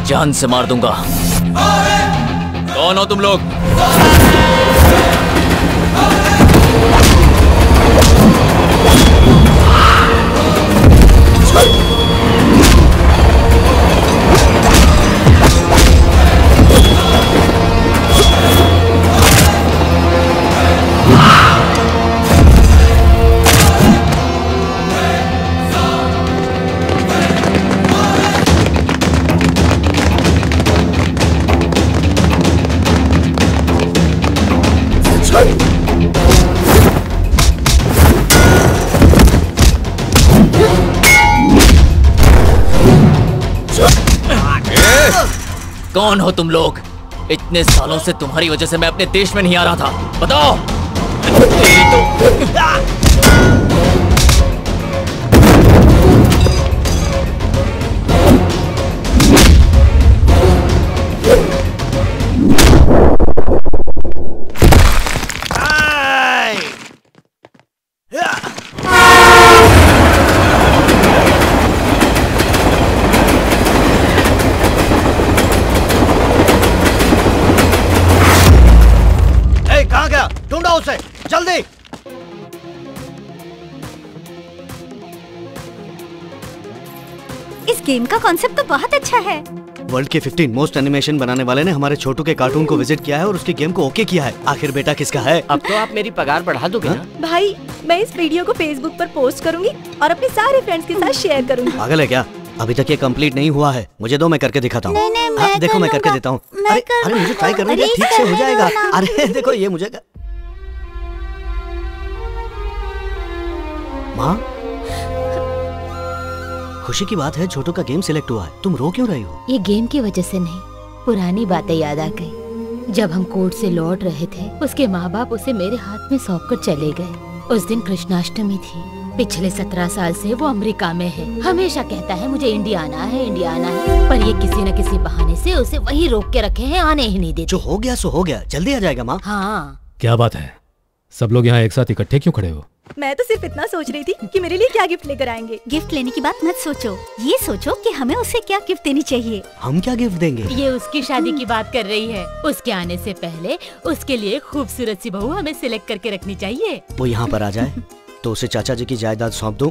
जान से मार दूंगा। कौन हो तुम लोग? कौन हो तुम लोग? इतने सालों से तुम्हारी वजह से मैं अपने देश में नहीं आ रहा था। बताओ। तेरी तो जल्दी। इस गेम का कॉन्सेप्ट तो बहुत अच्छा है। वर्ल्ड के 15 मोस्ट एनिमेशन बनाने वाले ने हमारे छोटू के कार्टून को विजिट किया है और उसके गेम को ओके किया है। आखिर बेटा किसका है? अब तो आप मेरी पगार बढ़ा दोगे ना? भाई मैं इस वीडियो को फेसबुक पर पोस्ट करूंगी और अपने सारे फ्रेंड्स के साथ शेयर करूंगी। पागल है क्या? अभी तक ये कंप्लीट नहीं हुआ है। मुझे दो, मैं करके दिखाता हूँ। देखो मैं करके देता हूँ। अरे मुझे ट्राई करने दे, ठीक से हो जाएगा। अरे देखो ये मुझे माँ, खुशी की बात है छोटू का गेम सिलेक्ट हुआ है। तुम रो क्यों रही हो? ये गेम की वजह से नहीं, पुरानी बातें याद आ गई। जब हम कोर्ट से लौट रहे थे, उसके माँ बाप उसे मेरे हाथ में सौंप कर चले गए। उस दिन कृष्णाष्टमी थी। पिछले 17 साल से वो अमेरिका में है। हमेशा कहता है मुझे इंडिया आना है, इंडिया आना है, पर ये किसी न किसी बहाने से उसे वहीं रोक के रखे हैं, आने ही नहीं देते। जो हो गया सो हो गया, जल्दी आ जाएगा माँ। हाँ। क्या बात है, सब लोग यहाँ एक साथ इकट्ठे क्यों खड़े हो? मैं तो सिर्फ इतना सोच रही थी कि मेरे लिए क्या गिफ्ट लेकर आएंगे। गिफ्ट लेने की बात मत सोचो, ये सोचो कि हमें उसे क्या गिफ्ट देनी चाहिए। हम क्या गिफ्ट देंगे? ये उसकी शादी की बात कर रही है। उसके आने से पहले उसके लिए खूबसूरत सी बहू हमें सिलेक्ट करके रखनी चाहिए। वो यहाँ पर आ जाए तो उसे चाचा जी की जायदाद सौंप दूं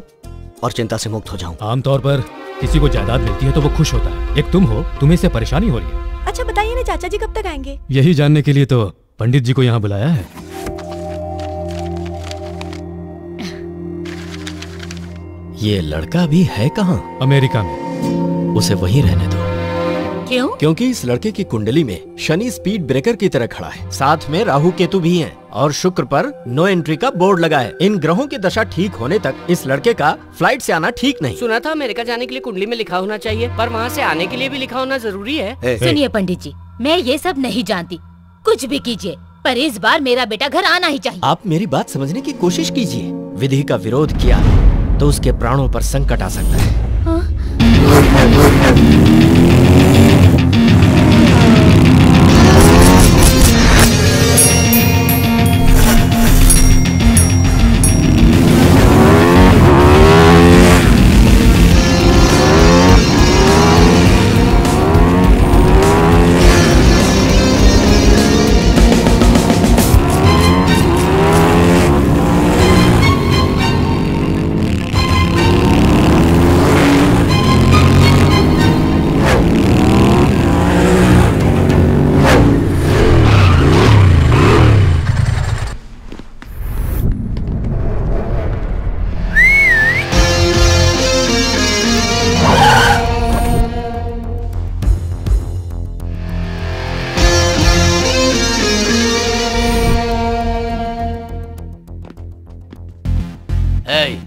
और चिंता से मुक्त हो जाऊं। आमतौर पर किसी को जायदाद मिलती है तो वो खुश होता है। एक तुम हो, तुम्हें इससे परेशानी हो रही है। अच्छा बताइए ना चाचा जी कब तक आएंगे? यही जानने के लिए तो पंडित जी को यहाँ बुलाया है। ये लड़का भी है कहाँ? अमेरिका में। उसे वहीं रहने दो। क्यों? क्योंकि इस लड़के की कुंडली में शनि स्पीड ब्रेकर की तरह खड़ा है, साथ में राहु केतु भी हैं और शुक्र पर नो एंट्री का बोर्ड लगा है। इन ग्रहों की दशा ठीक होने तक इस लड़के का फ्लाइट से आना ठीक नहीं। सुना था अमेरिका जाने के लिए कुंडली में लिखा होना चाहिए, पर वहाँ से आने के लिए भी लिखा होना जरूरी है। सुनिए पंडित जी, मैं ये सब नहीं जानती, कुछ भी कीजिए, पर इस बार मेरा बेटा घर आना ही चाहिए। आप मेरी बात समझने की कोशिश कीजिए। विधि का विरोध किया तो उसके प्राणों पर संकट आ सकता है।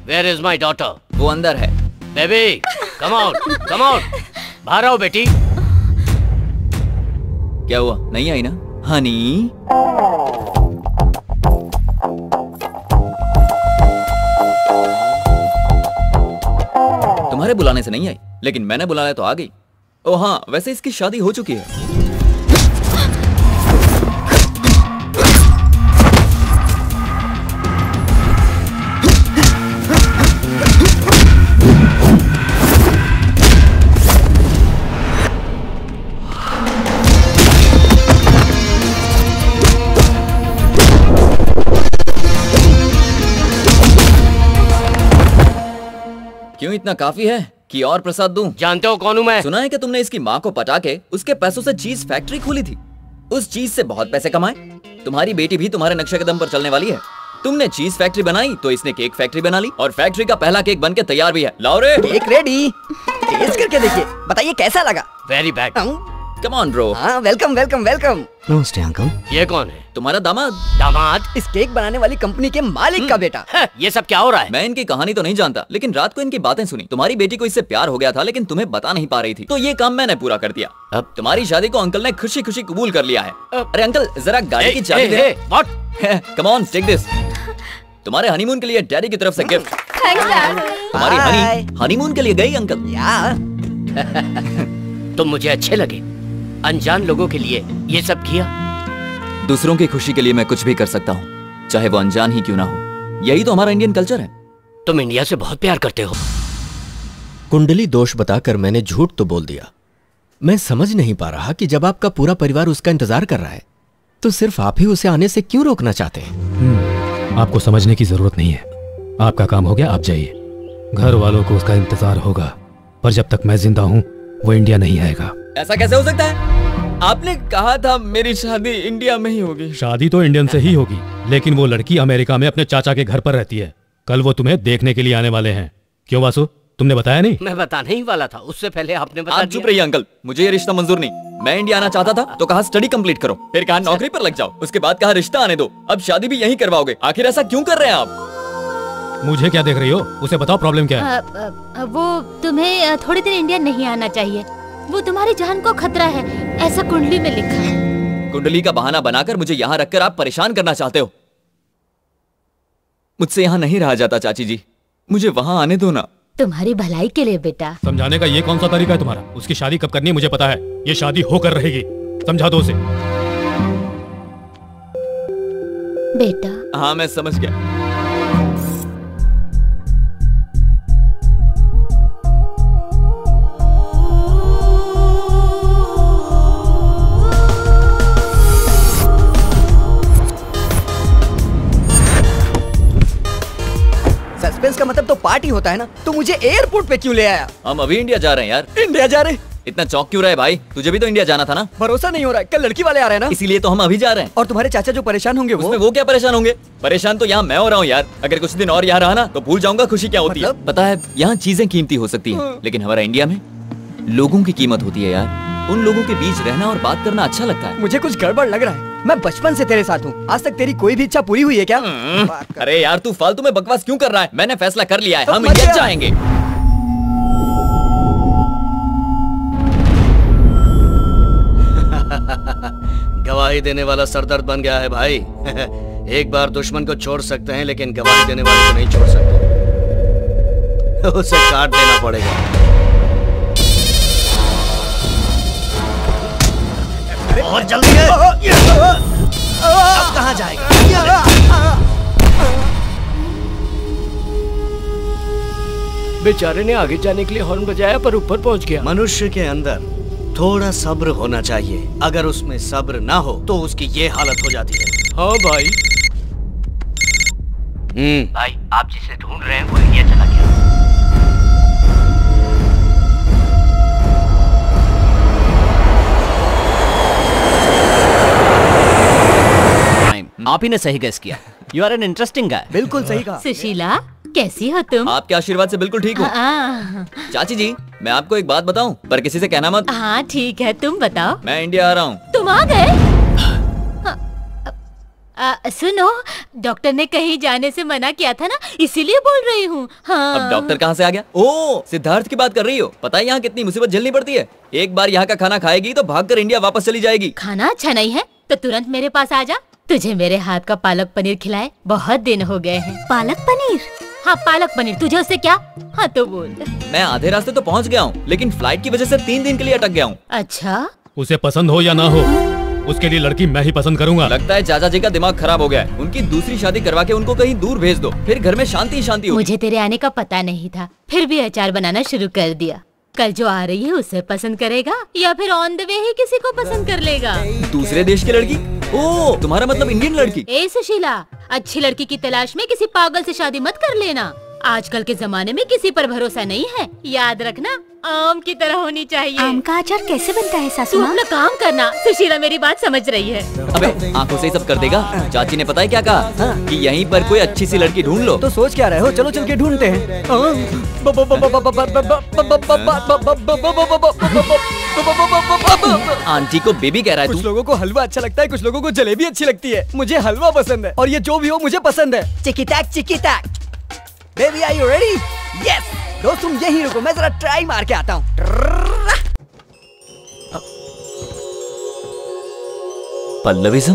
Where is my daughter? वो अंदर है। Baby, come out, come out. बाहर आओ बेटी। क्या हुआ, नहीं आई ना? हनी तुम्हारे बुलाने से नहीं आई, लेकिन मैंने बुलाया तो आ गई। ओ हाँ, वैसे इसकी शादी हो चुकी है। यूं इतना काफी है कि और प्रसाद दूं? जानते हो कौन हूँ मैं? सुना है कि तुमने इसकी माँ को पटा के उसके पैसों से चीज फैक्ट्री खोली थी। उस चीज से बहुत पैसे कमाए। तुम्हारी बेटी भी तुम्हारे नक्शे कदम पर चलने वाली है। तुमने चीज फैक्ट्री बनाई तो इसने केक फैक्ट्री बना ली और फैक्ट्री का पहला केक बनके तैयार भी है। लाओ रे। Cake ready. टेस्ट करके देखिए, बताइए कैसा लगा। Very bad. Come on bro. हाँ, वेलकम वेलकम वेलकम। नमस्ते अंकल। ये कौन है? तुम्हारा दामाद। दामाद? इस केक बनाने वाली कंपनी के मालिक का बेटा। ये सब क्या हो रहा है? मैं इनकी कहानी तो नहीं जानता, लेकिन रात को इनकी बातें सुनी। तुम्हारी बेटी को इससे प्यार हो गया था, लेकिन तुम्हें बता नहीं पा रही थी, तो ये काम मैंने पूरा कर दिया। अब तुम्हारी शादी को अंकल ने खुशी खुशी कबूल कर लिया है। अरे अंकल, जरा गाड़ी की चाबी दे। Come on, take this. तुम्हारे हनीमून के लिए डैडी की तरफ से गिफ्ट। तुम्हारी हनीमून के लिए गई अंकल। तुम मुझे अच्छे लगे। अनजान लोगों के लिए ये सब किया। दूसरों की खुशी के लिए मैं कुछ भी कर सकता हूँ, चाहे वो अनजान ही क्यों ना हो। यही तो हमारा इंडियन कल्चर है। तुम इंडिया से बहुत प्यार करते हो। कुंडली दोष बताकर मैंने झूठ तो बोल दिया। मैं समझ नहीं पा रहा कि जब आपका पूरा परिवार उसका इंतजार कर रहा है, तो सिर्फ आप ही उसे आने से क्यों रोकना चाहते हैं? आपको समझने की जरूरत नहीं है। आपका काम हो गया, आप जाइए। घर वालों को उसका इंतजार होगा, पर जब तक मैं जिंदा हूँ वो इंडिया नहीं आएगा। ऐसा कैसे हो सकता है? आपने कहा था मेरी शादी इंडिया में ही होगी। शादी तो इंडियन से ही होगी, लेकिन वो लड़की अमेरिका में अपने चाचा के घर पर रहती है। कल वो तुम्हें देखने के लिए आने वाले हैं। क्यों वासु, तुमने बताया नहीं? मैं बताने ही वाला था, उससे पहले आपने बता दिया। आप चुप रहिए अंकल, मुझे ये रिश्ता मंजूर नहीं। मैं इंडिया आना चाहता था तो कहा स्टडी कंप्लीट करो, फिर कहा नौकरी पर लग जाओ, उसके बाद कहा रिश्ता आने दो, अब शादी भी यहीं करवाओगे। आखिर ऐसा क्यों कर रहे हैं आप? मुझे क्या देख रही हो? उसे बताओ प्रॉब्लम क्या है। वो तुम्हें थोड़ी देर इंडिया नहीं आना चाहिए। वो तुम्हारी जान को खतरा है, ऐसा कुंडली में लिखा है। कुंडली का बहाना बनाकर मुझे यहाँ रखकर आप परेशान करना चाहते हो। मुझसे यहाँ नहीं रहा जाता चाची जी, मुझे वहाँ आने दो ना। तुम्हारी भलाई के लिए बेटा। समझाने का ये कौन सा तरीका है तुम्हारा? उसकी शादी कब करनी है मुझे पता है। ये शादी होकर रहेगी, समझा दो उसे। बेटा। हाँ मैं समझ गया। सस्पेंस का मतलब तो पार्टी होता है ना, तो मुझे एयरपोर्ट पे क्यों ले आया? हम अभी इंडिया जा रहे हैं यार। इंडिया जा रहे? इतना चौंक क्यों रहा है भाई? तुझे भी तो इंडिया जाना था ना। भरोसा नहीं हो रहा है, कल लड़की वाले आ रहे हैं ना, इसीलिए तो हम अभी जा रहे हैं। और तुम्हारे चाचा जो परेशान होंगे वो क्या परेशान होंगे? परेशान तो यहाँ मैं हो रहा हूँ यार। अगर कुछ दिन और यहाँ रहा ना तो भूल जाऊंगा खुशी क्या होती है। पता है यहाँ चीजें कीमती हो सकती है, लेकिन हमारा इंडिया में लोगों की कीमत होती है यार। उन लोगों के बीच रहना और बात करना अच्छा लगता है। मुझे कुछ गड़बड़ लग रहा है। मैं बचपन से तेरे साथ हूँ, आज तक तेरी कोई भी इच्छा पूरी हुई है क्या? अरे यार तू फालतू में बकवास क्यों कर रहा है? मैंने फैसला कर लिया है, हम इंडिया जाएंगे। गवाही देने वाला सरदर्द बन गया है भाई। एक बार दुश्मन को छोड़ सकते हैं, लेकिन गवाही देने वाले को नहीं छोड़ सकते। उसे काट देना पड़ेगा। और जल्दी है। अब कहाँ जाएगा? बेचारे ने आगे जाने के लिए हॉर्न बजाया पर ऊपर पहुंच गया। मनुष्य के अंदर थोड़ा सब्र होना चाहिए। अगर उसमें सब्र ना हो तो उसकी ये हालत हो जाती है। हाँ भाई। भाई आप जिसे ढूंढ रहे हैं वो इंडिया चला गया। आप ही ने सही गेस किया। You are an interesting guy. बिल्कुल सही कहा। सुशीला, कैसी हो तुम? आपके आशीर्वाद से बिल्कुल ठीक हूँ। चाची जी, मैं आपको एक बात बताऊं, पर किसी से कहना मत। हाँ ठीक है, तुम बताओ। मैं इंडिया आ रहा हूँ। तुम आ गए? सुनो, डॉक्टर ने कहीं जाने से मना किया था ना, इसीलिए बोल रही हूँ। हाँ। अब डॉक्टर कहाँ से आ गया? ओह, सिद्धार्थ की बात कर रही हो। पता है यहाँ कितनी मुसीबत झेलनी पड़ती है। एक बार यहाँ का खाना खाएगी तो भागकर इंडिया वापस चली जाएगी। खाना अच्छा नहीं है तो तुरंत मेरे पास आ जा। तुझे मेरे हाथ का पालक पनीर खिलाए बहुत दिन हो गए हैं। पालक पनीर? हाँ पालक पनीर। तुझे उससे क्या? हाँ तो बोल। मैं आधे रास्ते तो पहुँच गया हूँ, लेकिन फ्लाइट की वजह से 3 दिन के लिए अटक गया हूँ। अच्छा, उसे पसंद हो या ना हो, उसके लिए लड़की मैं ही पसंद करूंगा। लगता है चाचा जी का दिमाग खराब हो गया है। उनकी दूसरी शादी करवा के उनको कहीं दूर भेज दो, फिर घर में शांति शांति होगी। मुझे तेरे आने का पता नहीं था, फिर भी अचार बनाना शुरू कर दिया। कल जो आ रही है उसे पसंद करेगा या फिर ऑन द वे ही किसी को पसंद कर लेगा? दूसरे देश की लड़की? ओह, तुम्हारा मतलब इंडियन लड़की? ए सुशीला, अच्छी लड़की की तलाश में किसी पागल से शादी मत कर लेना। आजकल के जमाने में किसी पर भरोसा नहीं है। याद रखना, आम की तरह होनी चाहिए। आम का अचार कैसे बनता है सासू तू माँ? अपना काम करना। सुशीला मेरी बात समझ रही है। अबे आंखों से ही सब कर देगा। चाची ने पता है क्या कहा कि यहीं पर कोई अच्छी सी लड़की ढूंढ लो। तो सोच क्या रहे हो? चलो चल के ढूंढते हैं। आंटी को बेबी कह रहा है कुछ तू? लोगों को हलवा अच्छा लगता है, कुछ लोगों को जलेबी अच्छी लगती है। मुझे हलवा पसंद है और ये जो भी हो मुझे पसंद है। चिकी टैक। Baby are you ready? Yes. दोस्त तुम यहीं रुको, मैं जरा ट्राई मार के आता हूँ। पल्लविज्म?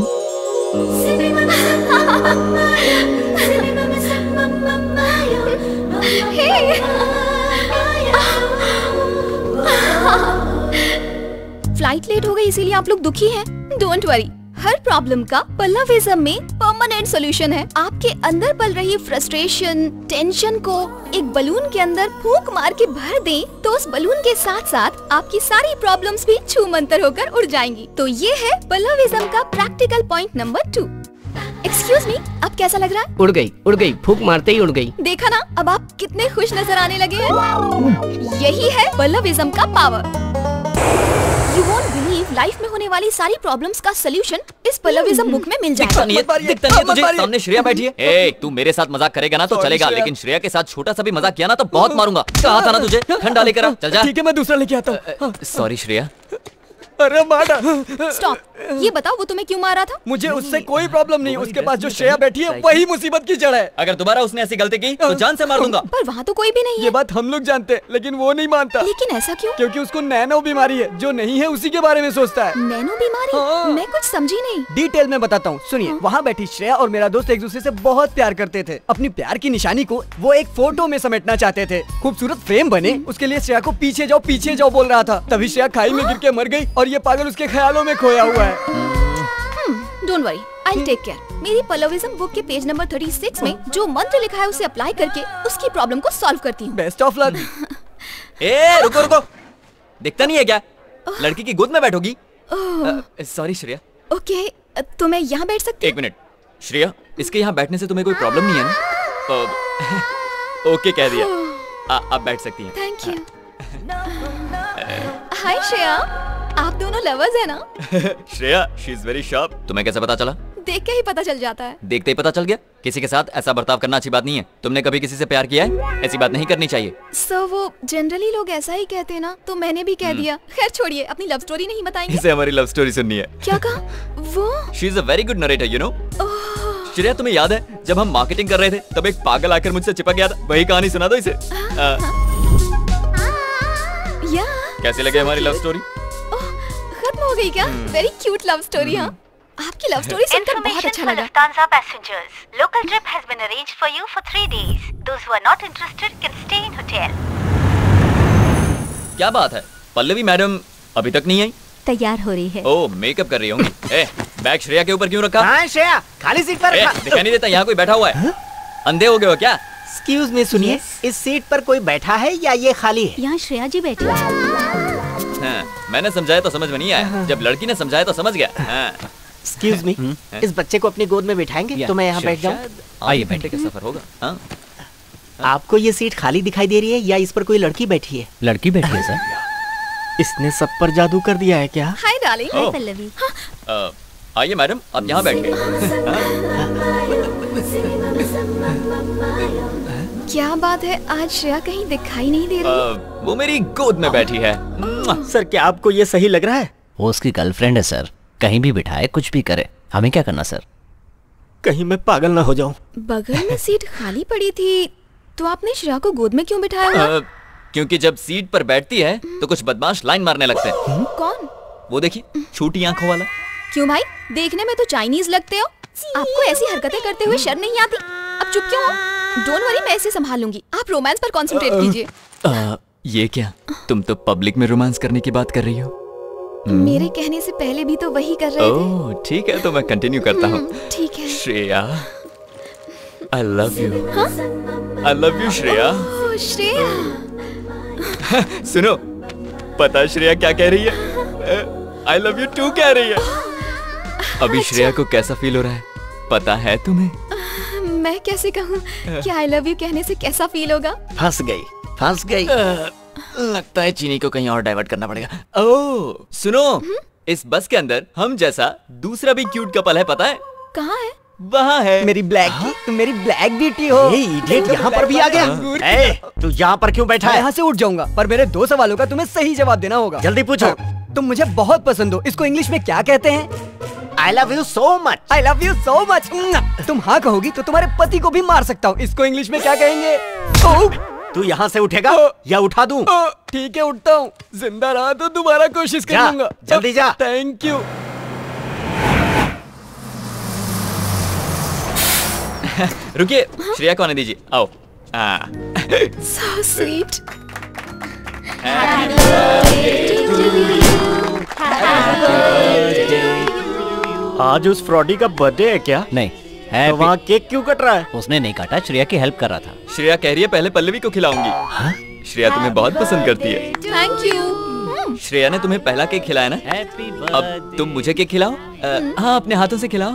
फ्लाइट लेट हो गई इसीलिए आप लोग दुखी हैं। डोंट वरी, हर प्रॉब्लम का पल्लविज्म में परमानेंट सॉल्यूशन है। आपके अंदर पल रही फ्रस्ट्रेशन, टेंशन को एक बलून के अंदर फूंक मार के भर दें तो उस बलून के साथ साथ आपकी सारी प्रॉब्लम्स भी छूमंतर होकर उड़ जाएंगी। तो ये है पल्लविज्म का practical point number 2। Excuse me, अब कैसा लग रहा है? उड़ गई, फूंक मारते ही उड़ गई। देखा ना, अब आप कितने खुश नजर आने लगे हैं। यही है पल्लविज्म का power. You won't believe, life में होने वाली सारी प्रॉब्लम्स का सलूशन इस पल्लविज्म बुक में मिल जाएगा। दिखता नहीं है तुझे? सामने श्रेया बैठी है। ए, तू मेरे साथ मजाक करेगा ना तो चलेगा, लेकिन श्रेया के साथ छोटा सा भी मजाक किया ना तो बहुत मारूंगा। कहा था ना तुझे, ठंडा लेकर आ। चल जा। ठीक है, मैं दूसरा लेके आता हूँ। सॉरी श्रेया। अरे मारा। स्टॉप, ये बताओ वो तुम्हें क्यों मारा था? मुझे उससे कोई प्रॉब्लम नहीं, उसके पास जो श्रेया बैठी है वही मुसीबत की जड़ है। अगर दोबारा उसने ऐसी गलती की तो जान से मार दूंगा। पर वहाँ तो कोई भी नहीं है। ये बात हम लोग जानते हैं, लेकिन वो नहीं मानता। लेकिन ऐसा क्यों? क्योंकि उसको नैनो बीमारी है, जो नहीं है उसी के बारे में सोचता है। नैनो बीमारी? हाँ। मैं कुछ समझी नहीं। डिटेल में बताता हूँ, सुनिए। वहाँ बैठी श्रेया और मेरा दोस्त एक दूसरे से बहुत प्यार करते थे। अपनी प्यार की निशानी को वो एक फोटो में समेटना चाहते थे। खूबसूरत फ्रेम बने, उसके लिए श्रेया को पीछे जाओ बोल रहा था। तभी श्रेया खाई में गिर के मर गई और ये पागल उसके ख्यालों में खोया हुआ है। Don't worry, I take care. मेरी पल्लविज्म बुक के पेज नंबर 36 में जो मंत्र लिखा है उसे अप्लाई करके उसकी प्रॉब्लम को सॉल्व करती हूँ। Best of luck. ए रुको, दिखता नहीं है क्या? लड़की की गोद में बैठोगी? सॉरी श्रेया। ओके, तो मैं यहाँ बैठ सकती? एक मिनट श्रेया, इसके यहाँ बैठने से तुम्हें कोई प्रॉब्लम नहीं है ना? ओके कह दिया, आप बैठ सकती हैं। Thank you. हाय श्रेया, आप दोनों लवर्स हैं ना? Shreya, she is very sharp. तुम्हें कैसे पता चला? देख के ही पता चल जाता है। देखते ही पता चल गया? किसी के साथ ऐसा बर्ताव करना अच्छी बात नहीं है। तुमने कभी किसी से प्यार किया है? ऐसी बात नहीं करनी चाहिए। सर, वो जनरली लोग ऐसा ही कहते हैं ना, तो मैंने भी कह दिया। खैर छोड़िए, अपनी लव स्टोरी नहीं बताएंगे? इसे हमारी लव स्टोरी सुननी है। क्या कहा वो? She is a very good narrator, you know. Shreya, तुम्हें याद है जब हम मार्केटिंग कर रहे थे तब एक पागल आकर मुझसे चिपक गया था? वही कहानी सुना दो इसे। कैसे लगे हमारी लव स्टोरी? खत्म हो गई क्या? Very cute love story. हाँ, आपकी लव स्टोरी सुनकर बहुत अच्छा लगा। Lufthansa passengers, local trip has been arranged for you for 3 days. Those who are not interested can stay in hotel. क्या बात है, पल्लवी मैडम अभी तक नहीं आई? तैयार हो रही है। ओह, मेकअप कर रही होंगी। ए, बैग श्रेया के ऊपर क्यों रखा? हाँ श्रेया, खाली सीट पर रखा। दिखाई नहीं देता यहाँ कोई बैठा हुआ है? अंधे हो गए हो क्या? एक्सक्यूज मी, सुनिए, इस सीट पर कोई बैठा है या ये खाली है? यहाँ श्रेया जी बैठी है। मैंने समझाया तो समझ में नहीं आया, जब लड़की ने समझाया तो समझ गया। एक्सक्यूज मी, इस बच्चे को अपनी गोद में बिठाएंगे तो मैं यहाँ बैठ जाऊँ? आइए, बैठे का सफर होगा। हाँ? आपको ये सीट खाली दिखाई दे रही है या इस पर कोई लड़की बैठी है? लड़की बैठी है सर। इसने सब पर जादू कर दिया है क्या? Hi darling. हाय पल्लवी। आइए मैडम, आप यहाँ बैठ गए। क्या बात है, आज श्रेया कहीं दिखाई नहीं दे रही। वो मेरी गोद में बैठी है। सर, क्या आपको ये सही लग रहा है? वो उसकी गर्लफ्रेंड है सर, कहीं भी बिठाए कुछ भी करे, हमें क्या करना सर? कहीं मैं पागल ना हो जाऊं। बगल में सीट खाली पड़ी थी तो आपने श्रेया को गोद में क्यों बिठाया हुआ? क्योंकि जब सीट पर बैठती है तो कुछ बदमाश लाइन मारने लगते हैं। कौन? वो देखिए, छोटी आंखों वाला। क्यों भाई, देखने में तो चाइनीज लगते हो, आपको ऐसी हरकतें करते हुए शर्म नहीं आती? अब चुप क्यों हो? डोंट वरी, मैं इसे संभाल लूंगी, आप रोमांस पर कंसंट्रेट कीजिए। ये क्या, तुम तो पब्लिक में रोमांस करने की बात कर रही हो? मेरे कहने से पहले भी तो वही कर रहे थे। ओह ठीक है, तो मैं कंटिन्यू करता हूँ। ठीक है। Shreya, I love you. I love you Shreya. Shreya. सुनो, पता है श्रेया क्या कह रही है? आई लव यू टू कह रही है। अभी श्रेया को कैसा फील हो रहा है पता है तुम्हें? मैं कैसे कहूँ कि आई लव यू कहने से कैसा फील होगा? फंस गई। लगता है चीनी को कहीं और डाइवर्ट करना पड़ेगा। ओह सुनो, इस बस के अंदर हम जैसा दूसरा भी क्यूट कपल है, पता है? कहाँ है? वहाँ है। मेरी ब्लैक ब्यूटी हो। इडियट यहाँ पर भी आ गया। तू यहाँ पर क्यों बैठा है? यहाँ से उठ जाऊंगा, पर मेरे 2 सवालों का तुम्हें सही जवाब देना होगा। जल्दी पूछो। तुम मुझे बहुत पसंद हो, इसको इंग्लिश में क्या कहते हैं? I love you so much। I love you so much। तुम हाँ कहोगी तो तुम्हारे पति को भी मार सकता हूँ, इसको इंग्लिश में क्या कहेंगे? तू यहाँ से उठेगा या उठा दूं? ठीक है, उठता हूँ। जिंदा रहा तो दोबारा कोशिश कर लूंगा। जल्दी जा। Thank you. रुकिए, श्रेया को आने दीजिए। आओ। So sweet। आज उस फ्रॉडी का बर्थडे है क्या? नहीं है। तो वहाँ केक क्यों कट रहा है? उसने नहीं काटा, श्रेया की हेल्प कर रहा था। श्रेया कह रही है पहले पल्लवी को खिलाऊंगी। श्रेया तुम्हें बहुत पसंद करती है। Thank you. श्रेया ने तुम्हें पहला केक खिलाया ना? अब तुम मुझे केक खिलाओ। हाँ, अपने हाथों से खिलाओ।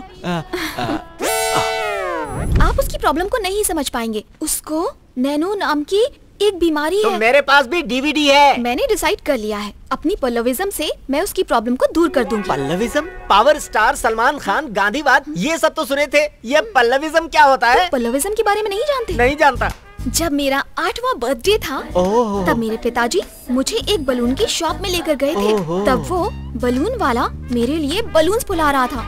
आप उसकी प्रॉब्लम को नहीं समझ पाएंगे। उसको नैनो नाम की एक बीमारी तो है। मेरे पास भी डीवीडी है। मैंने डिसाइड कर लिया है, अपनी पल्लविज्म से मैं उसकी प्रॉब्लम को दूर कर दूंगी। पल्लविज्म? पावर स्टार सलमान खान, गांधीवाद, ये सब तो सुने थे। ये पल्लविज्म क्या होता है? पल्लविज्म के बारे में नहीं जानते? नहीं जानता। जब मेरा 8वां बर्थडे था, तब मेरे पिताजी मुझे एक बलून की शॉप में लेकर गए थे। तब वो बलून वाला मेरे लिए बलून्स फुला रहा था।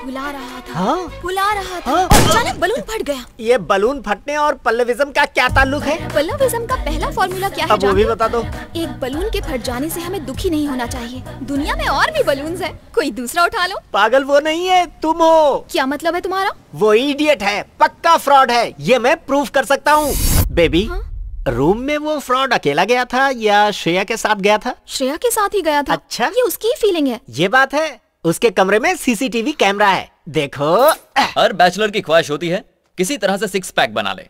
फुला रहा था, फुला रहा था, और अचानक बलून फट गया। ये बलून फटने और पल्लविज्म का क्या ताल्लुक है? पल्लविज्म का पहला फॉर्मूला क्या है? अब वो भी बता दो। एक बलून के फट जाने से हमें दुखी नहीं होना चाहिए। दुनिया में और भी बलून्स हैं, कोई दूसरा उठा लो। पागल वो नहीं है, तुम हो। क्या मतलब है तुम्हारा? वो इडियट है, पक्का फ्रॉड है, ये मैं प्रूफ कर सकता हूँ। बेबी, रूम में वो फ्रॉड अकेला गया था या श्रेया के साथ गया था? श्रेया के साथ ही गया था। अच्छा, ये उसकी ही फीलिंग है। ये बात है। उसके कमरे में सीसीटीवी कैमरा है, देखो। हर बैचलर की ख्वाहिश होती है किसी तरह से 6 पैक बना ले।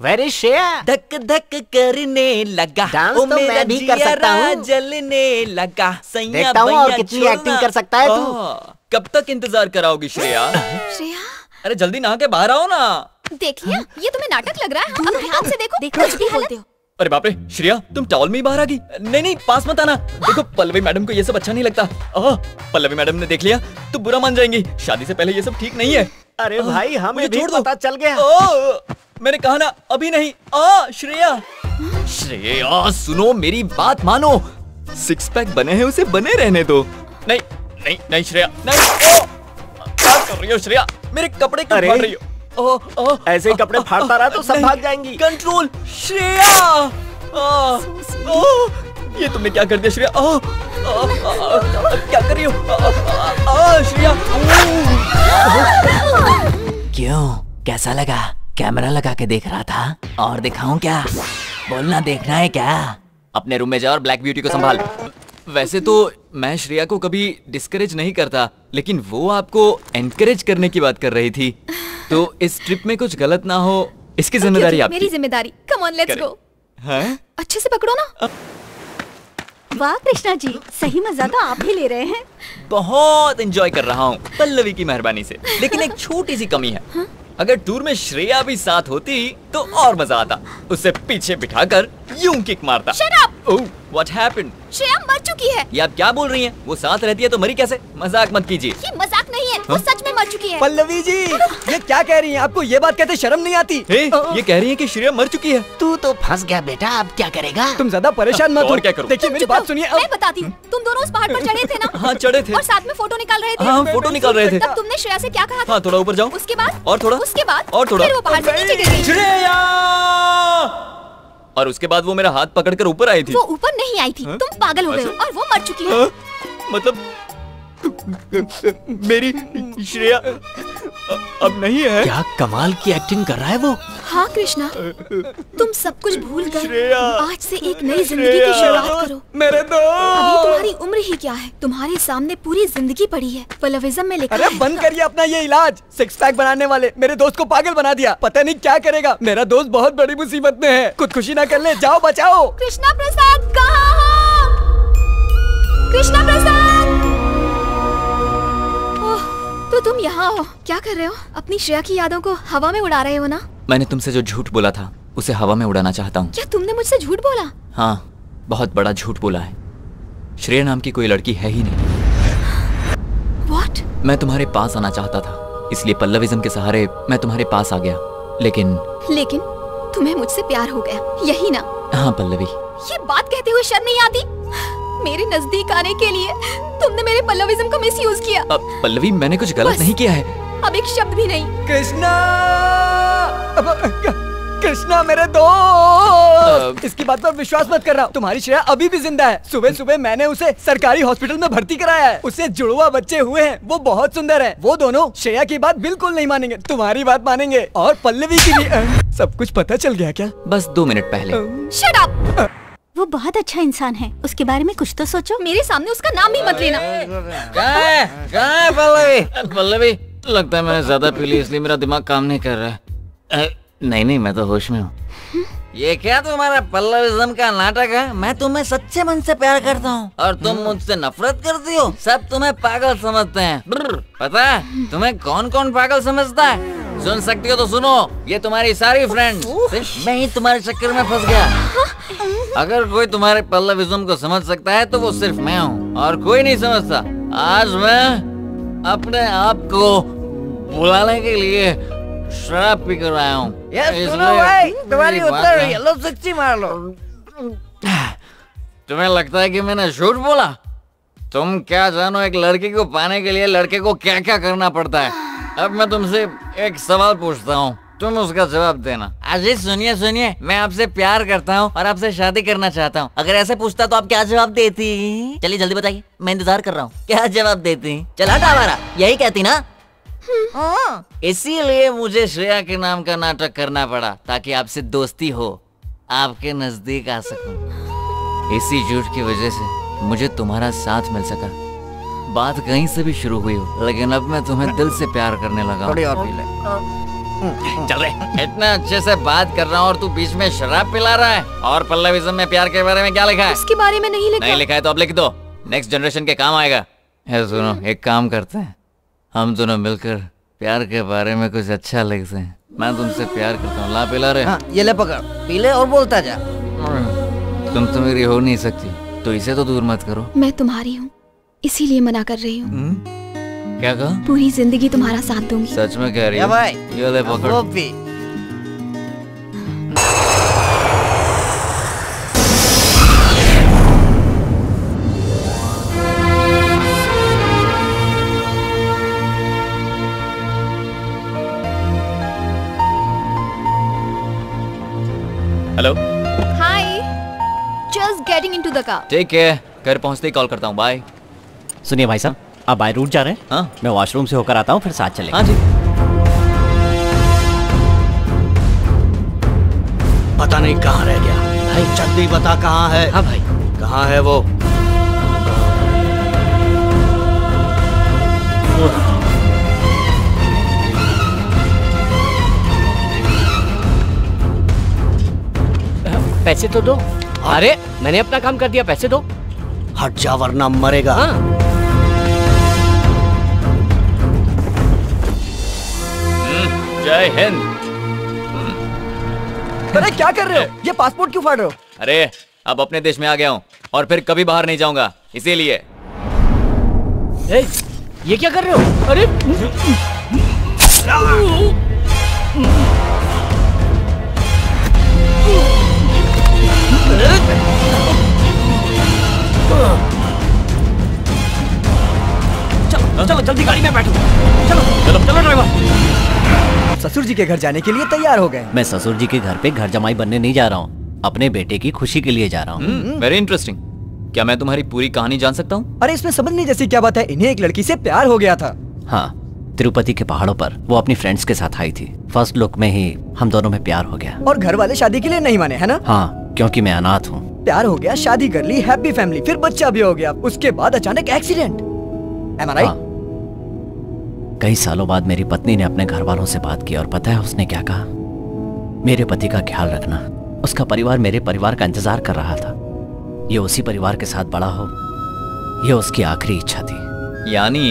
Where is Shreya? धक धक करने लगा, डांस तो मैं भी कर सकता हूँ। जलने लगा, देखता हूँ और कितनी एक्टिंग कर सकता है तू। कब तक इंतजार कराओगी श्रेया? श्रेया, अरे जल्दी नहा के बाहर आओ ना। देख लिया, ये तुम्हें नाटक लग रहा है। अब ध्यान से देखो, कुछ भी बोलते हो। अरे बाप रे, श्रेया तुम टॉवल में ही बाहर आ गई। नहीं, पास मत आना। देखो पल्लवी मैडम को ये सब अच्छा नहीं लगता। पल्लवी मैडम ने देख लिया तो बुरा मान जाएंगी। शादी से पहले ये सब ठीक नहीं है। अरे भाई, हमें भी पता चल गया। मैंने कहा ना, अभी नहीं। श्रेया सुनो, मेरी बात मानो। 6 पैक बने हैं, उसे बने रहने दो। नहीं श्रेया, नहीं। क्या कर रही हो श्रेया? मेरे कपड़े क्यों फाड़ रही हो? ऐसे ही कपड़े फाड़ता रहा तो सब भाग जाएंगी। कंट्रोल श्रेया। ये तुमने क्या कर दिया श्रेया? क्या कर रही हो श्रेया? क्यों, कैसा लगा? कैमरा लगा के देख रहा था, और दिखाऊं क्या? बोलना, देखना है क्या? अपने रूम में जा और ब्लैक ब्यूटी को संभाल। वैसे तो मैं श्रेया को कभी डिस्करेज नहीं करता, लेकिन वो आपको एनकरेज करने की बात कर रही थी। तो इस ट्रिप में कुछ गलत ना हो, इसकी जिम्मेदारी आपकी। मेरी जिम्मेदारी। Come on, let's go. अच्छे से पकड़ो ना। वाह कृष्णा जी, सही मजा तो आप ही ले रहे हैं। बहुत एंजॉय कर रहा हूँ पल्लवी की मेहरबानी से। लेकिन एक छोटी सी कमी है। अगर टूर में श्रेया भी साथ होती तो और मजा आता। उसे पीछे बिठाकर यूं किक मारता। Shut up! Oh, what happened? Shreya मर चुकी है। ये आप क्या बोल रही हैं? वो साथ रहती है तो मरी कैसे? मजाक मत कीजिए। ये मजाक नहीं है, वो सच में मर चुकी है। पल्लवी जी, ये क्या कह रही हैं? आपको ये बात कहते शर्म नहीं आती? ये कह रही है कि श्रेया मर चुकी है। तू तो फंस गया बेटा, अब क्या करेगा? तुम ज्यादा परेशान मत हो। और क्या करूं? देखिए मेरी बात सुनिए। मैं बताती हूँ। तुम दोनों उस पहाड़ पर चढ़े थे ना? हाँ, चढ़े थे। और साथ में फोटो निकाल रहे थे। हाँ, फोटो निकाल रहे थे। तब तुमने श्रेया से क्या कहा था? हाँ, थोड़ा ऊपर जाओ। उसके बाद? और थोड़ा। उसके बाद? और थोड़ा। फिर वो पहाड़ से नीचे गिर गई। श्रेया! और उसके बाद वो मेरा हाथ पकड़कर ऊपर आई थी। वो ऊपर नहीं आई थी। तुम पागल हो गए हो और वो मर चुकी है। मतलब मेरी श्रेया अब नहीं है। क्या कमाल की एक्टिंग कर रहा है वो। हाँ कृष्णा, तुम सब कुछ भूल कर आज से एक नई जिंदगी की शुरुआत करो। मेरे दोस्त, अभी तुम्हारी उम्र ही क्या है, तुम्हारे सामने पूरी जिंदगी पड़ी है। पल्लविज्म में लिखा है। अरे बंद करिए अपना ये इलाज। 6 पैक बनाने वाले मेरे दोस्त को पागल बना दिया। पता नहीं क्या करेगा। मेरा दोस्त बहुत बड़ी मुसीबत में है। खुदकुशी ना कर ले, जाओ बचाओ। कृष्णा प्रसाद कहाँ हो? कृष्णा प्रसाद, तू तो तुम यहाँ हो, क्या कर रहे हो? अपनी श्रेया की यादों को हवा में उड़ा रहे हो ना? मैंने तुमसे जो झूठ बोला था उसे हवा में उड़ाना चाहता हूँ। क्या तुमने मुझसे झूठ बोला? हाँ, बहुत बड़ा झूठ बोला है। श्रेया नाम की कोई लड़की है ही नहीं। What? मैं तुम्हारे पास आना चाहता था, इसलिए पल्लविज्म के सहारे मैं तुम्हारे पास आ गया। लेकिन तुम्हें मुझसे प्यार हो गया, यही ना? हाँ पल्लवी। ये बात कहते हुए शर्म नहीं आती? मेरे नजदीक आने के लिए तुमने मेरे पल्लविज्म का मिसयूज किया। पल्लवी, मैंने कुछ गलत नहीं किया है। अब एक शब्द भी नहीं। कृष्णा, कृष्णा मेरे दोस्त, इसकी बात पर विश्वास मत कर रहा हूँ। तुम्हारी श्रेया अभी भी जिंदा है। सुबह सुबह मैंने उसे सरकारी हॉस्पिटल में भर्ती कराया है। उसे जुड़वा बच्चे हुए हैं, वो बहुत सुंदर है। वो दोनों श्रेया की बात बिल्कुल नहीं मानेंगे, तुम्हारी बात मानेंगे। और पल्लवी की भी। सब कुछ पता चल गया क्या? बस 2 मिनट पहले। Shut up! वो बहुत अच्छा इंसान है, उसके बारे में कुछ तो सोचो। मेरे सामने उसका नाम भी मत लेना। कहाँ है पल्लवी? पल्लवी, लगता है मैंने ज्यादा पी ली इसलिए मेरा दिमाग काम नहीं कर रहा है। नहीं, मैं तो होश में हूँ। ये क्या तुम्हारा पल्लविज्म का नाटक है? मैं तुम्हें सच्चे मन से प्यार करता हूँ और तुम मुझसे नफरत करती हो। सब तुम्हें पागल समझते हैं। पता है तुम्हें कौन कौन पागल समझता है? सुन सकती हो तो सुनो, ये तुम्हारी सारी फ्रेंड। सिर्फ मैं ही तुम्हारे चक्कर में फंस गया। अगर कोई तुम्हारे पल्लविज्म को समझ सकता है तो वो सिर्फ मैं हूँ और कोई नहीं समझता। आज मैं अपने आप को बुलाने के लिए शराब पी कर आया हूँ। सुनो भाई, तुम्हारी उत्तर रही है, लो सच्ची मार लो। तुम्हें लगता है कि मैंने झूठ बोला? तुम क्या जानो एक लड़की को पाने के लिए लड़के को क्या क्या करना पड़ता है। अब मैं तुमसे एक सवाल पूछता हूँ, तुम उसका जवाब देना। अजय सुनिए, मैं आपसे प्यार करता हूँ और आपसे शादी करना चाहता हूँ। अगर ऐसे पूछता तो आप क्या जवाब देती? चलिए जल्दी बताइए, मैं इंतजार कर रहा हूँ। क्या जवाब देती? चला था हमारा, यही कहती ना? इसीलिए मुझे श्रेया के नाम का नाटक करना पड़ा ताकि आपसे दोस्ती हो, आपके नजदीक आ सकूं। इसी झूठ की वजह से मुझे तुम्हारा साथ मिल सका। बात कहीं से भी शुरू हुई हो, लेकिन अब मैं तुम्हें दिल से प्यार करने लगा। थोड़ी और पी ले। चल रहे, इतना अच्छे से बात कर रहा हूँ और तू बीच में शराब पिला रहा है। और पल्लविज्म में प्यार के बारे में क्या लिखा है? उसके बारे में नहीं लिखा। नहीं लिखा है तो अब लिख दो, नेक्स्ट जनरेशन के काम आएगा। सुनो, एक काम करते हैं, हम दोनों मिलकर प्यार के बारे में कुछ अच्छा लिखते हैं। मैं तुमसे प्यार करता हूँ। ला पिला रहे? हाँ, ये ले पकड़, पी ले और बोलता जा। तुम तो मेरी हो नहीं सकती तो इसे तो दूर मत करो। मैं तुम्हारी हूँ, इसीलिए मना कर रही हूँ। क्या कहा? पूरी जिंदगी तुम्हारा साथ दूंगी। सच में कह रही है? भाई, ये ले पकड़। वो P. Hello. Hi, just getting into the car. ठीक है, घर पहुंचते ही कॉल करता हूँ। बाय। सुनिए भाई साहब, आप बाय रूट जा रहे हैं? हाँ, मैं वॉशरूम से होकर आता हूँ, फिर साथ चलेंगे। हाँ जी। पता नहीं कहाँ रह गया भाई, जल्दी बता कहाँ है। हाँ भाई। कहाँ है वो? पैसे तो दो। अरे मैंने अपना काम कर दिया, पैसे दो। हट जा वरना मरेगा। हाँ। जय हिंद। अरे क्या कर रहे हो? ये पासपोर्ट क्यों फाड़ रहे हो? अरे अब अपने देश में आ गया हूँ और फिर कभी बाहर नहीं जाऊंगा, इसीलिए। ये क्या कर रहे हो? अरे चलो जल्दी गाड़ी में बैठो। चलो ड्राइवर। ससुर जी के घर जाने के लिए तैयार हो गए। मैं ससुर जी के घर पे घर जमाई बनने नहीं जा रहा हूँ, अपने बेटे की खुशी के लिए जा रहा हूँ। Very interesting. क्या मैं तुम्हारी पूरी कहानी जान सकता हूँ? अरे इसमें समझने जैसी क्या बात है, इन्हें एक लड़की से प्यार हो गया था। हाँ, तिरुपति के पहाड़ों पर वो अपनी फ्रेंड्स के साथ आई थी। फर्स्ट लुक में ही हम दोनों में प्यार हो गया। और घर वाले शादी के लिए नहीं माने, है ना? हाँ, क्योंकि मैं अनाथ हूँ। प्यार हो गया, शादी कर ली, हैप्पी फैमिली, फिर बच्चा भी हो गया। उसके बाद अचानक एक्सीडेंट। Am I right? कई सालों बाद मेरी पत्नी ने अपने घर वालों से बात की और पता है उसने क्या कहा? मेरे पति का ख्याल रखना, उसका परिवार मेरे परिवार का इंतजार कर रहा था। ये उसी परिवार के साथ बड़ा हो, ये उसकी आखिरी इच्छा थी। यानी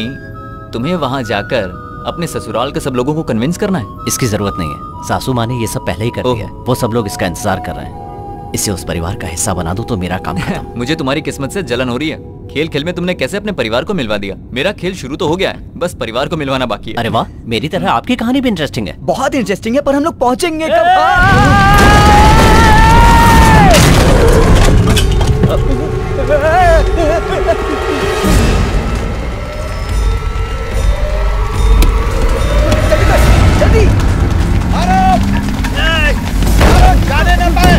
तुम्हें वहाँ जाकर अपने ससुराल के सब लोगों को कन्विंस करना है? इसकी जरूरत नहीं है, सासू माँ ने ये सब पहले ही कर दिया है। वो सब लोग इसका इंतजार कर रहे हैं। इसे उस परिवार का हिस्सा बना दो तो मेरा काम खत्म। मुझे तुम्हारी किस्मत से जलन हो रही है। खेल खेल में तुमने कैसे अपने परिवार को मिलवा दिया। मेरा खेल शुरू तो हो गया है, बस परिवार को मिलवाना बाकी है। अरे वाह, मेरी तरह आपकी कहानी भी इंटरेस्टिंग है। बहुत इंटरेस्टिंग है, पर हम लोग पहुंचेंगे कब? जल्दी जाने न पाए।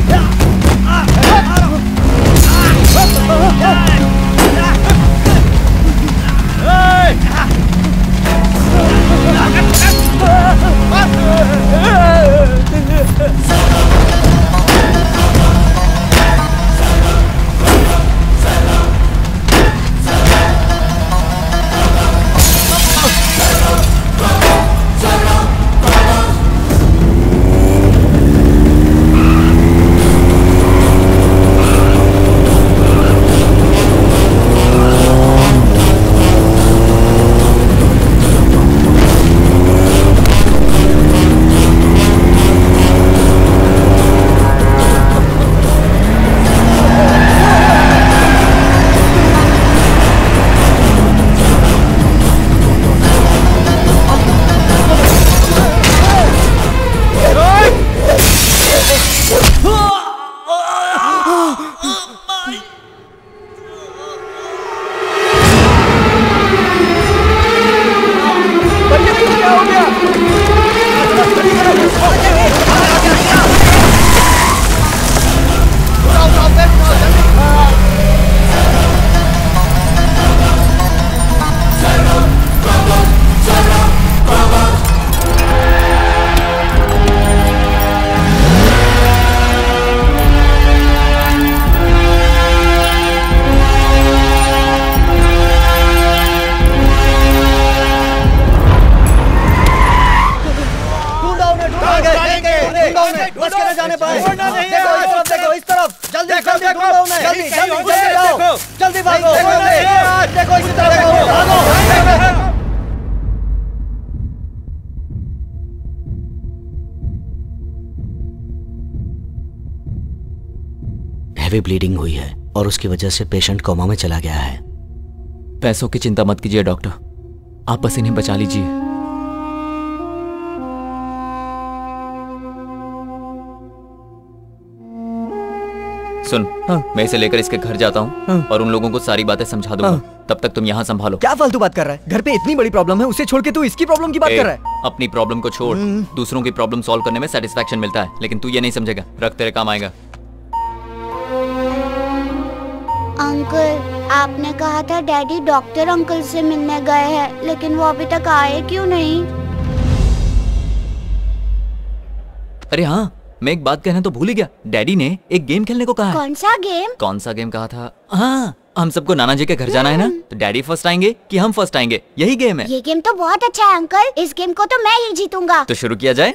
हैवी ब्लीडिंग हुई है और उसकी वजह से पेशेंट कोमा में चला गया है। पैसों की चिंता मत कीजिए डॉक्टर, आप बस इन्हें बचा लीजिए। सुन, मैं इसे लेकर इसके घर जाता हूँ और उन लोगों को सारी बातें समझा दूंगा। तब तक तुम यहाँ संभालो। क्या फालतू बात कर रहा है? घर पे इतनी बड़ी प्रॉब्लम है, उसे छोड़ के तू इसकी प्रॉब्लम की बात कर रहा है? अपनी प्रॉब्लम को छोड़, दूसरों की प्रॉब्लम सॉल्व करने में सेटिस्फैक्शन मिलता है, लेकिन तू ये नहीं समझेगा। रख, तेरे काम आएगा। अंकल, आपने कहा था डैडी डॉक्टर अंकल से मिलने गए हैं, लेकिन वो अभी तक आए क्यों नहीं? अरे हाँ, मैं एक बात कहना तो भूल ही गया। डैडी ने एक गेम खेलने को कहा है। कौन सा गेम? कौन सा गेम कहा था? हाँ, हम सबको नाना जी के घर जाना है ना, तो डैडी फर्स्ट आएंगे कि हम फर्स्ट आएंगे, यही गेम है। ये गेम तो बहुत अच्छा है अंकल, इस गेम को तो मैं ही जीतूंगा। तो शुरू किया जाए।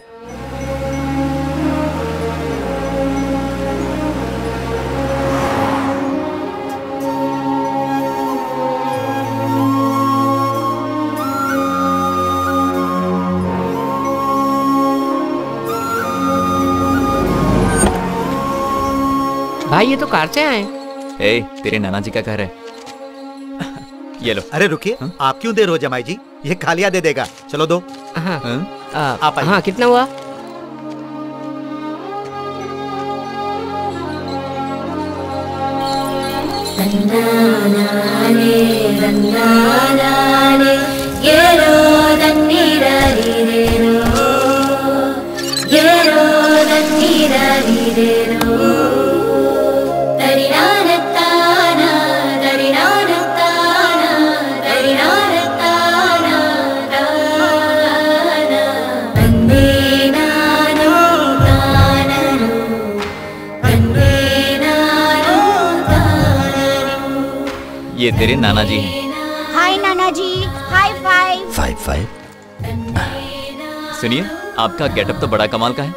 भाई ये तो कार से आए। ए, तेरे नाना जी का घर है। ये लो। अरे रुकिए, आप क्यों दे रहे हो जमाई जी? ये खालिया दे देगा, चलो दो। हाँ, आप आइए। हाँ, कितना हुआ? ये तेरे नाना जी हैं। हाय नाना जी, हाई फाइव। 5-5। सुनिए, आपका गेटअप तो बड़ा कमाल का है।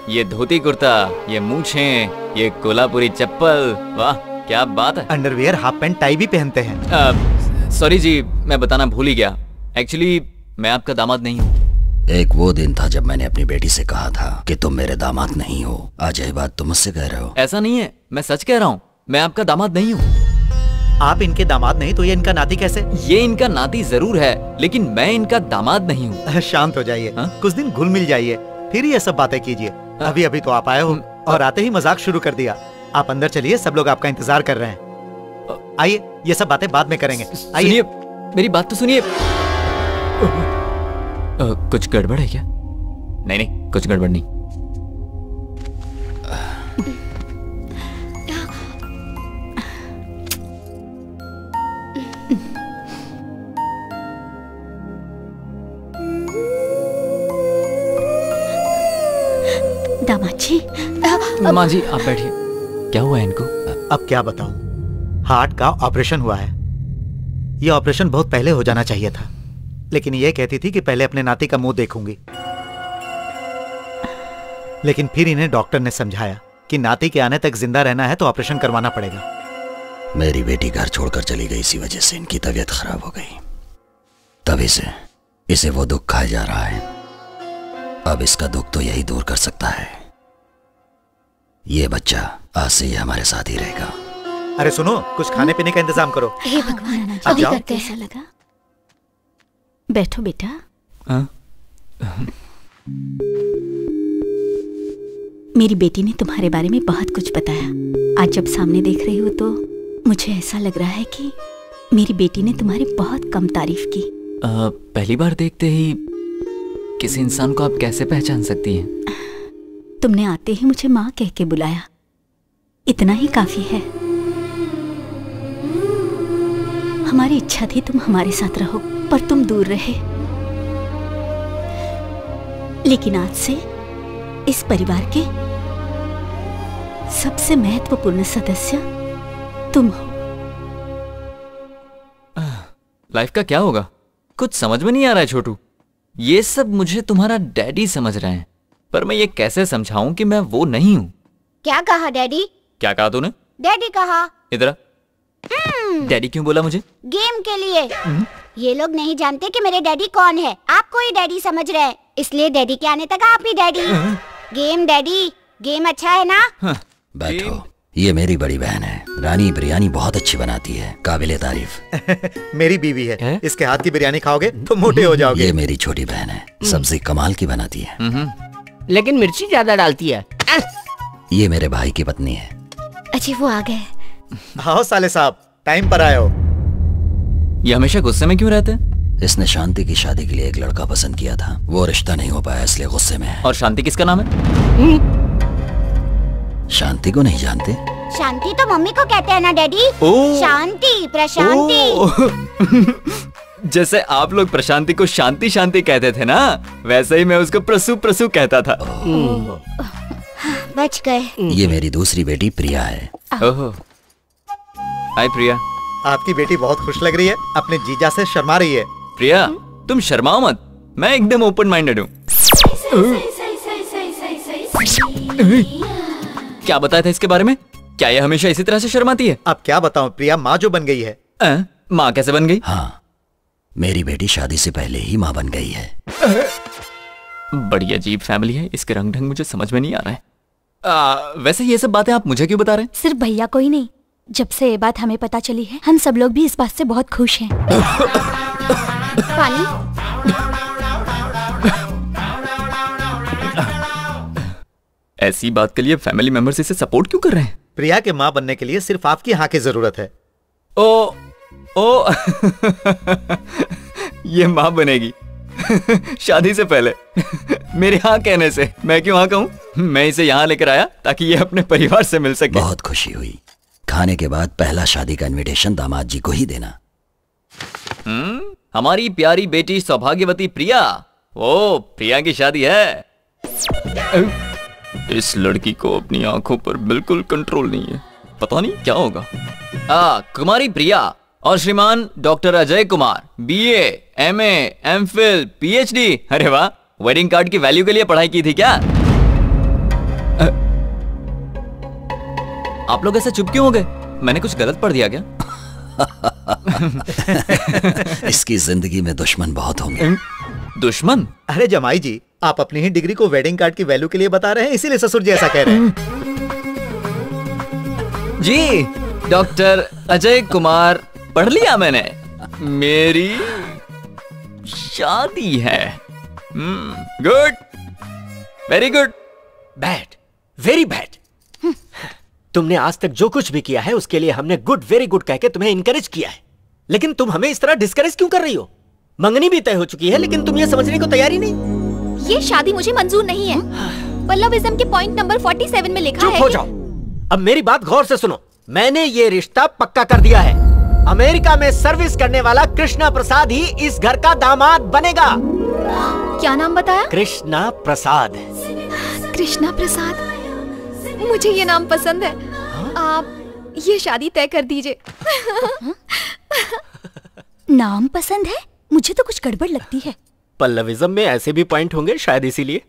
ये धोती कुर्ता, ये मूंछें, ये कोल्हापुरी चप्पल, वाह क्या बात है। अंडरवियर, हाफ पैंट, टाई भी पहनते हैं। सॉरी जी, मैं बताना भूल ही गया। एक्चुअली मैं आपका दामाद नहीं हूँ। एक वो दिन था जब मैंने अपनी बेटी से कहा था कि तुम मेरे दामाद नहीं हो। आज यही बात तुम मुझसे कह रहे हो। ऐसा नहीं है, मैं सच कह रहा हूँ, मैं आपका दामाद नहीं हूँ। आप इनके दामाद नहीं तो ये इनका नाती कैसे? ये इनका नाती जरूर है, लेकिन मैं इनका दामाद नहीं हूँ। शांत हो जाइए, कुछ दिन घुल मिल जाइए, फिर ये सब बातें कीजिए। अभी अभी तो आप आए हो और आते ही मजाक शुरू कर दिया। आप अंदर चलिए, सब लोग आपका इंतजार कर रहे हैं। आइए, ये सब बातें बाद में करेंगे। आइए, मेरी बात तो सुनिए। कुछ गड़बड़ है क्या? नहीं नहीं, कुछ गड़बड़ नहीं। दामाद जी। माँ जी आप बैठिए। क्या हुआ है इनको? अब क्या बताऊं, हार्ट का ऑपरेशन हुआ है। ये ऑपरेशन बहुत पहले हो जाना चाहिए था, लेकिन ये कहती थी कि पहले अपने नाती का मुंह देखूंगी। लेकिन फिर इन्हें डॉक्टर ने समझाया कि नाती के आने तक जिंदा रहना है तो ऑपरेशन करवाना पड़ेगा। मेरी बेटी घर छोड़कर चली गई, इसी वजह से इनकी तबीयत खराब हो गई। तभी से इसे वो दुख खाया जा रहा है। अब इसका दुख तो यही दूर कर सकता है। ये बच्चा आज से ये हमारे साथ ही रहेगा। अरे सुनो, कुछ खाने पीने का इंतजाम करो। हे भगवान, अब जाओ। कैसा लगा? बैठो बेटा। मेरी बेटी ने तुम्हारे बारे में बहुत कुछ बताया। आज जब सामने देख रही हो तो मुझे ऐसा लग रहा है कि मेरी बेटी ने तुम्हारी बहुत कम तारीफ की। पहली बार देखते ही किसी इंसान को आप कैसे पहचान सकती हैं? तुमने आते ही मुझे माँ कह के बुलाया, इतना ही काफी है। हमारी इच्छा थी तुम हमारे साथ रहो, पर तुम दूर रहे। लेकिन आज से इस परिवार के सबसे महत्वपूर्ण सदस्य तुम हो। लाइफ का क्या होगा? कुछ समझ में नहीं आ रहा है छोटू। ये सब मुझे तुम्हारा डैडी समझ रहे हैं, पर मैं ये कैसे समझाऊं कि मैं वो नहीं हूँ। क्या कहा डैडी? क्या कहा तूने? डैडी कहा। इधर डैडी क्यों बोला मुझे? गेम के लिए। ये लोग नहीं जानते कि मेरे डैडी कौन है। आपको ही डैडी समझ रहे हैं, इसलिए डैडी के आने तक आप ही डैडी। गेम डैडी, गेम अच्छा है ना? बैठो, ये मेरी बड़ी बहन है। रानी बिरयानी बहुत अच्छी बनाती है, काबिले तारीफ। मेरी बीवी है, इसके हाथ की बिरयानी खाओगे तो मोटे हो जाओगे। ये मेरी छोटी बहन है, सब्जी कमाल की बनाती है, लेकिन मिर्ची ज्यादा डालती है। ये मेरे भाई की पत्नी है। अच्छी वो आ गए। आओ साले साहब, टाइम पर आए हो। ये हमेशा गुस्से में क्यों रहते हैं? इसने शांति की शादी के लिए एक लड़का पसंद किया था, वो रिश्ता नहीं हो पाया इसलिए गुस्से में है। और शांति किसका नाम है? शांति को नहीं जानते? शांति तो मम्मी को कहते हैं ना डैडी। शांति, प्रशांति। जैसे आप लोग प्रशांति को शांति शांति कहते थे ना, वैसे ही मैं उसको प्रसू प्रसू कहता था। बच गए। ये मेरी दूसरी बेटी प्रिया है। ओहो, हाय प्रिया। आपकी बेटी बहुत खुश लग रही है, अपने जीजा से शर्मा रही है। प्रिया तुम शर्माओ मत, मैं एकदम ओपन माइंडेड हूँ। क्या बताया था इसके बारे में? क्या ये हमेशा इसी तरह से शर्माती है? अब क्या बताऊं, प्रिया माँ जो बन गई है। माँ कैसे बन गई? हाँ, मेरी बेटी शादी से पहले ही माँ बन गई है। बड़ी अजीब फैमिली है, इसके रंग ढंग मुझे समझ में नहीं आ रहा है। वैसे ये सब बातें आप मुझे क्यों बता रहे हैं? सिर्फ भैया को ही नहीं, जब से ये बात हमें पता चली है, हम सब लोग भी इस बात से बहुत खुश हैं। पानी। ऐसी बात के लिए फैमिली मेंबर्स इसे सपोर्ट क्यों कर रहे हैं? प्रिया के माँ बनने के लिए सिर्फ आपकी हाँ की जरूरत है। ओ ये माँ बनेगी शादी से पहले मेरे हाँ कहने से। मैं क्यों हाँ कहूँ? मैं इसे यहाँ लेकर आया ताकि ये अपने परिवार से मिल सके। बहुत खुशी हुई। खाने के बाद पहला शादी का इनविटेशन दामाद जी को ही देना। हमारी प्यारी बेटी सौभाग्यवती प्रिया। ओ प्रिया की शादी है। इस लड़की को अपनी आंखों पर बिल्कुल कंट्रोल नहीं है, पता नहीं क्या होगा। कुमारी प्रिया और श्रीमान doctor Ajay Kumar, BA, MA, MPhil, PhD. अरे वाह, वेडिंग कार्ड की वैल्यू के लिए पढ़ाई की थी क्या? आप लोग ऐसे चुप क्यों हो गए? मैंने कुछ गलत पढ़ दिया क्या? इसकी जिंदगी में दुश्मन बहुत होंगे। दुश्मन? अरे जमाई जी, आप अपनी ही डिग्री को वेडिंग कार्ड की वैल्यू के लिए बता रहे हैं, इसीलिए ससुर जी ऐसा कह रहे हैं। जी डॉक्टर अजय कुमार पढ़ लिया मैंने। मेरी शादी है। Good, very good. Bad, very bad. तुमने आज तक जो कुछ भी किया है उसके लिए हमने गुड, वेरी गुड कह के तुम्हें इनकरेज किया है, लेकिन तुम हमें इस तरह डिस्करेज क्यों कर रही हो? मंगनी भी तय हो चुकी है, लेकिन तुम ये समझने को तैयार ही नहीं। ये शादी मुझे मंजूर नहीं है। पल्लविज्म के पॉइंट नंबर 47 में लिखा है। चुप हो जाओ। अब मेरी बात गौर से सुनो। मैंने ये रिश्ता पक्का कर दिया है। अमेरिका में सर्विस करने वाला कृष्णा प्रसाद ही इस घर का दामाद बनेगा। क्या नाम बताया? कृष्णा प्रसाद। कृष्णा प्रसाद, मुझे ये नाम पसंद है। आप ये शादी तय कर दीजिए। नाम पसंद है? मुझे तो कुछ गड़बड़ लगती है। पल्लविज्म में ऐसे भी पॉइंट होंगे शायद, इसीलिए।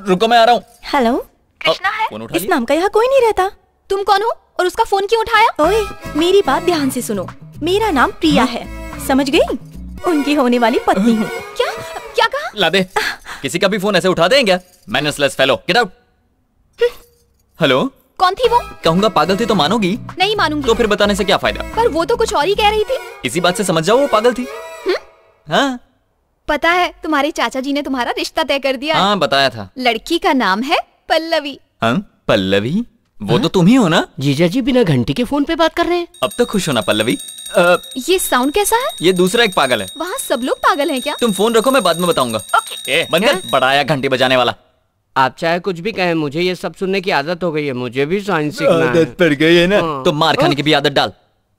रुको मैं आ रहा हूँ। हेलो, कृष्णा है? इस नाम का यहाँ कोई नहीं रहता। तुम कौन हो और उसका फोन क्यों उठाया? ओए, मेरी बात ध्यान से सुनो। मेरा नाम प्रिया है, समझ गई? उनकी होने वाली पत्नी हूँ। क्या क्या कहा? ला दे। किसी का भी फोन ऐसे उठा दें क्या? मैनर्सलेस फेलो, गेट आउट। हेलो, कौन थी वो? कहूंगा पागल थी तो मानोगी? नहीं मानूंगी। तो फिर बताने से क्या फायदा? पर वो तो कुछ और ही कह रही थी। इसी बात से समझ जाओ वो पागल थी। हाँ पता है, तुम्हारे चाचा जी ने तुम्हारा रिश्ता तय कर दिया। हाँ बताया था। लड़की का नाम है पल्लवी। हाँ पल्लवी? वो तो तुम ही हो ना? जीजा जी बिना घंटी के फोन पे बात कर रहे हैं। अब तो खुश हो ना पल्लवी? ये साउंड कैसा है? ये दूसरा एक पागल है। वहाँ सब लोग पागल हैं क्या? तुम फोन रखो, मैं बाद में बताऊंगा। ओके। बंद कर, बड़ा आया घंटी बजाने वाला। आप चाहे कुछ भी कहें, मुझे ये सब सुनने की आदत हो गई है। मुझे भी साइंस सीखना है। आदत पड़ गई है ना? तो मार खाने की भी आदत डाल,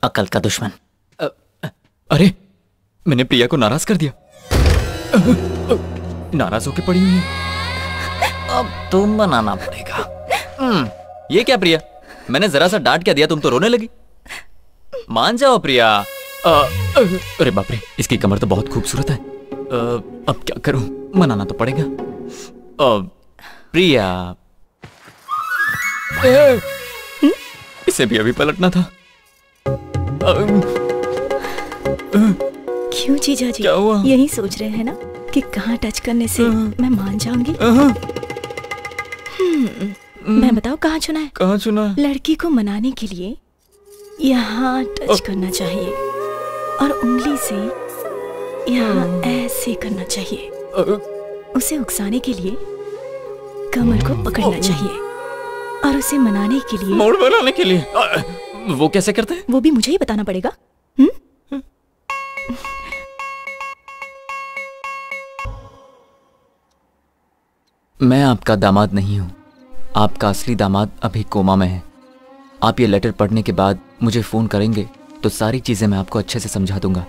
अकल का दुश्मन। अरे मैंने प्रिया को नाराज कर दिया। नाराज होके पड़ी हुई है। अब तुम बनाना पड़ेगा। ये क्या प्रिया, मैंने जरा सा डांट क्या दिया, तुम तो रोने लगी। मान जाओ प्रिया। अरे बाप रे, इसकी कमर तो बहुत खूबसूरत है। अब क्या करूं, मनाना तो पड़ेगा। प्रिया, इसे भी अभी पलटना था। क्यों जीजा जी? क्या हुआ? यही सोच रहे हैं ना कि कहाँ टच करने से मैं मान जाऊंगी? मैं बताओ कहाँ चुना है? कहाँ चुना है? लड़की को मनाने के लिए यहाँ टच करना चाहिए और उंगली से यहाँ ऐसे करना चाहिए। उसे उकसाने के लिए कमर को पकड़ना चाहिए और उसे मनाने के लिए मोड़ बनाने के लिए। वो कैसे करते हैं? वो भी मुझे ही बताना पड़ेगा। मैं आपका दामाद नहीं हूँ, आपका असली दामाद अभी कोमा में है। आप ये लेटर पढ़ने के बाद मुझे फोन करेंगे तो सारी चीजें मैं आपको अच्छे से समझा दूंगा।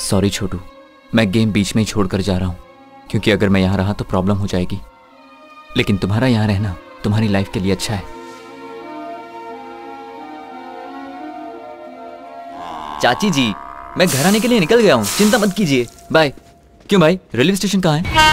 सॉरी छोटू, मैं गेम बीच में ही छोड़कर जा रहा हूँ, क्योंकि अगर मैं यहाँ रहा तो प्रॉब्लम हो जाएगी। लेकिन तुम्हारा यहाँ रहना तुम्हारी लाइफ के लिए अच्छा है। चाची जी, मैं घर आने के लिए निकल गया हूँ, चिंता मत कीजिए। बाय। क्यों भाई, रेलवे स्टेशन कहाँ है?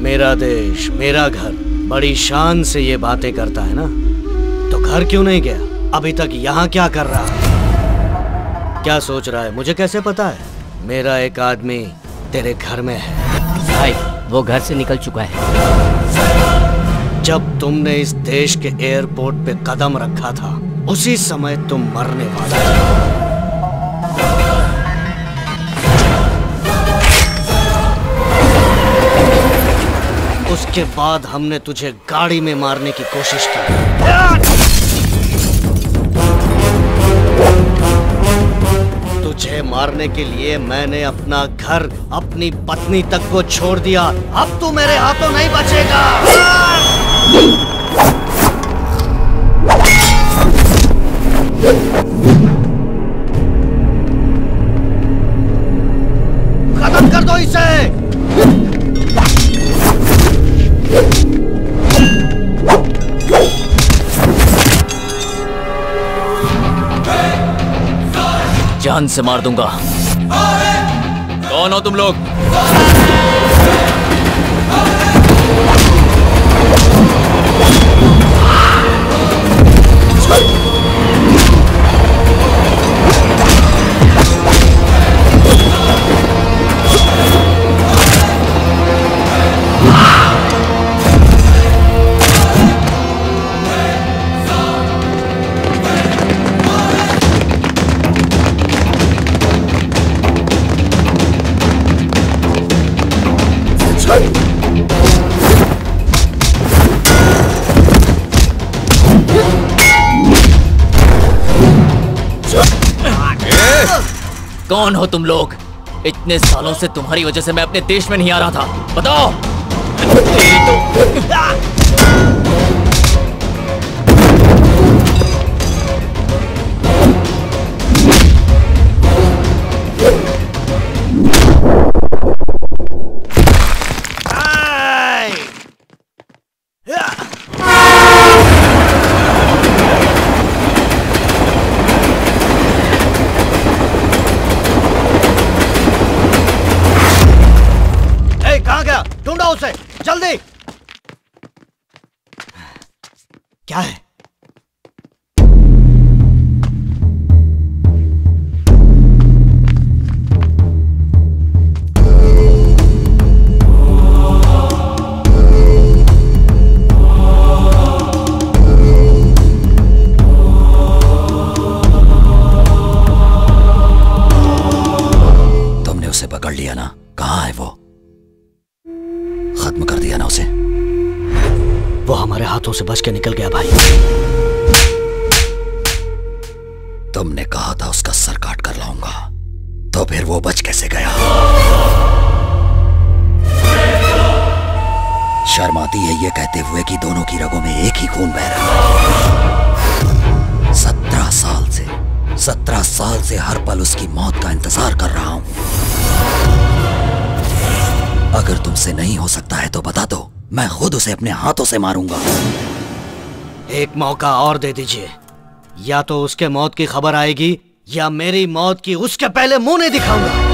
मेरा देश, मेरा घर, बड़ी शान से ये बातें करता है ना, तो घर क्यों नहीं गया? अभी तक यहाँ क्या कर रहा है? क्या सोच रहा है? मुझे कैसे पता है? मेरा एक आदमी तेरे घर में है। भाई, वो घर से निकल चुका है। जब तुमने इस देश के एयरपोर्ट पे कदम रखा था, उसी समय तुम मरने वाला था। उसके बाद हमने तुझे गाड़ी में मारने की कोशिश की। तुझे मारने के लिए मैंने अपना घर, अपनी पत्नी तक को छोड़ दिया। अब तू मेरे हाथों नहीं बचेगा। खत्म कर दो इसे। जान से मार दूंगा। कौन हो तुम लोग? कौन हो तुम लोग? इतने सालों से तुम्हारी वजह से मैं अपने देश में नहीं आ रहा था। बताओ। ढूंढो उसे जल्दी। क्या है? तुमने उसे पकड़ लिया ना? कहाँ है वो? खत्म कर दिया ना उसे? वो हमारे हाथों से बच के निकल गया भाई। तुमने कहा था उसका सर काट कर लाऊंगा, तो फिर वो बच कैसे गया? शर्माती है ये कहते हुए कि दोनों की रगों में एक ही खून बह रहा है। 17 साल से हर पल उसकी मौत का इंतजार कर रहा हूं। अगर तुमसे नहीं हो सकता है तो बता दो, मैं खुद उसे अपने हाथों से मारूंगा। एक मौका और दे दीजिए, या तो उसके मौत की खबर आएगी या मेरी मौत की उसके पहले मुंह नहीं दिखाऊंगा।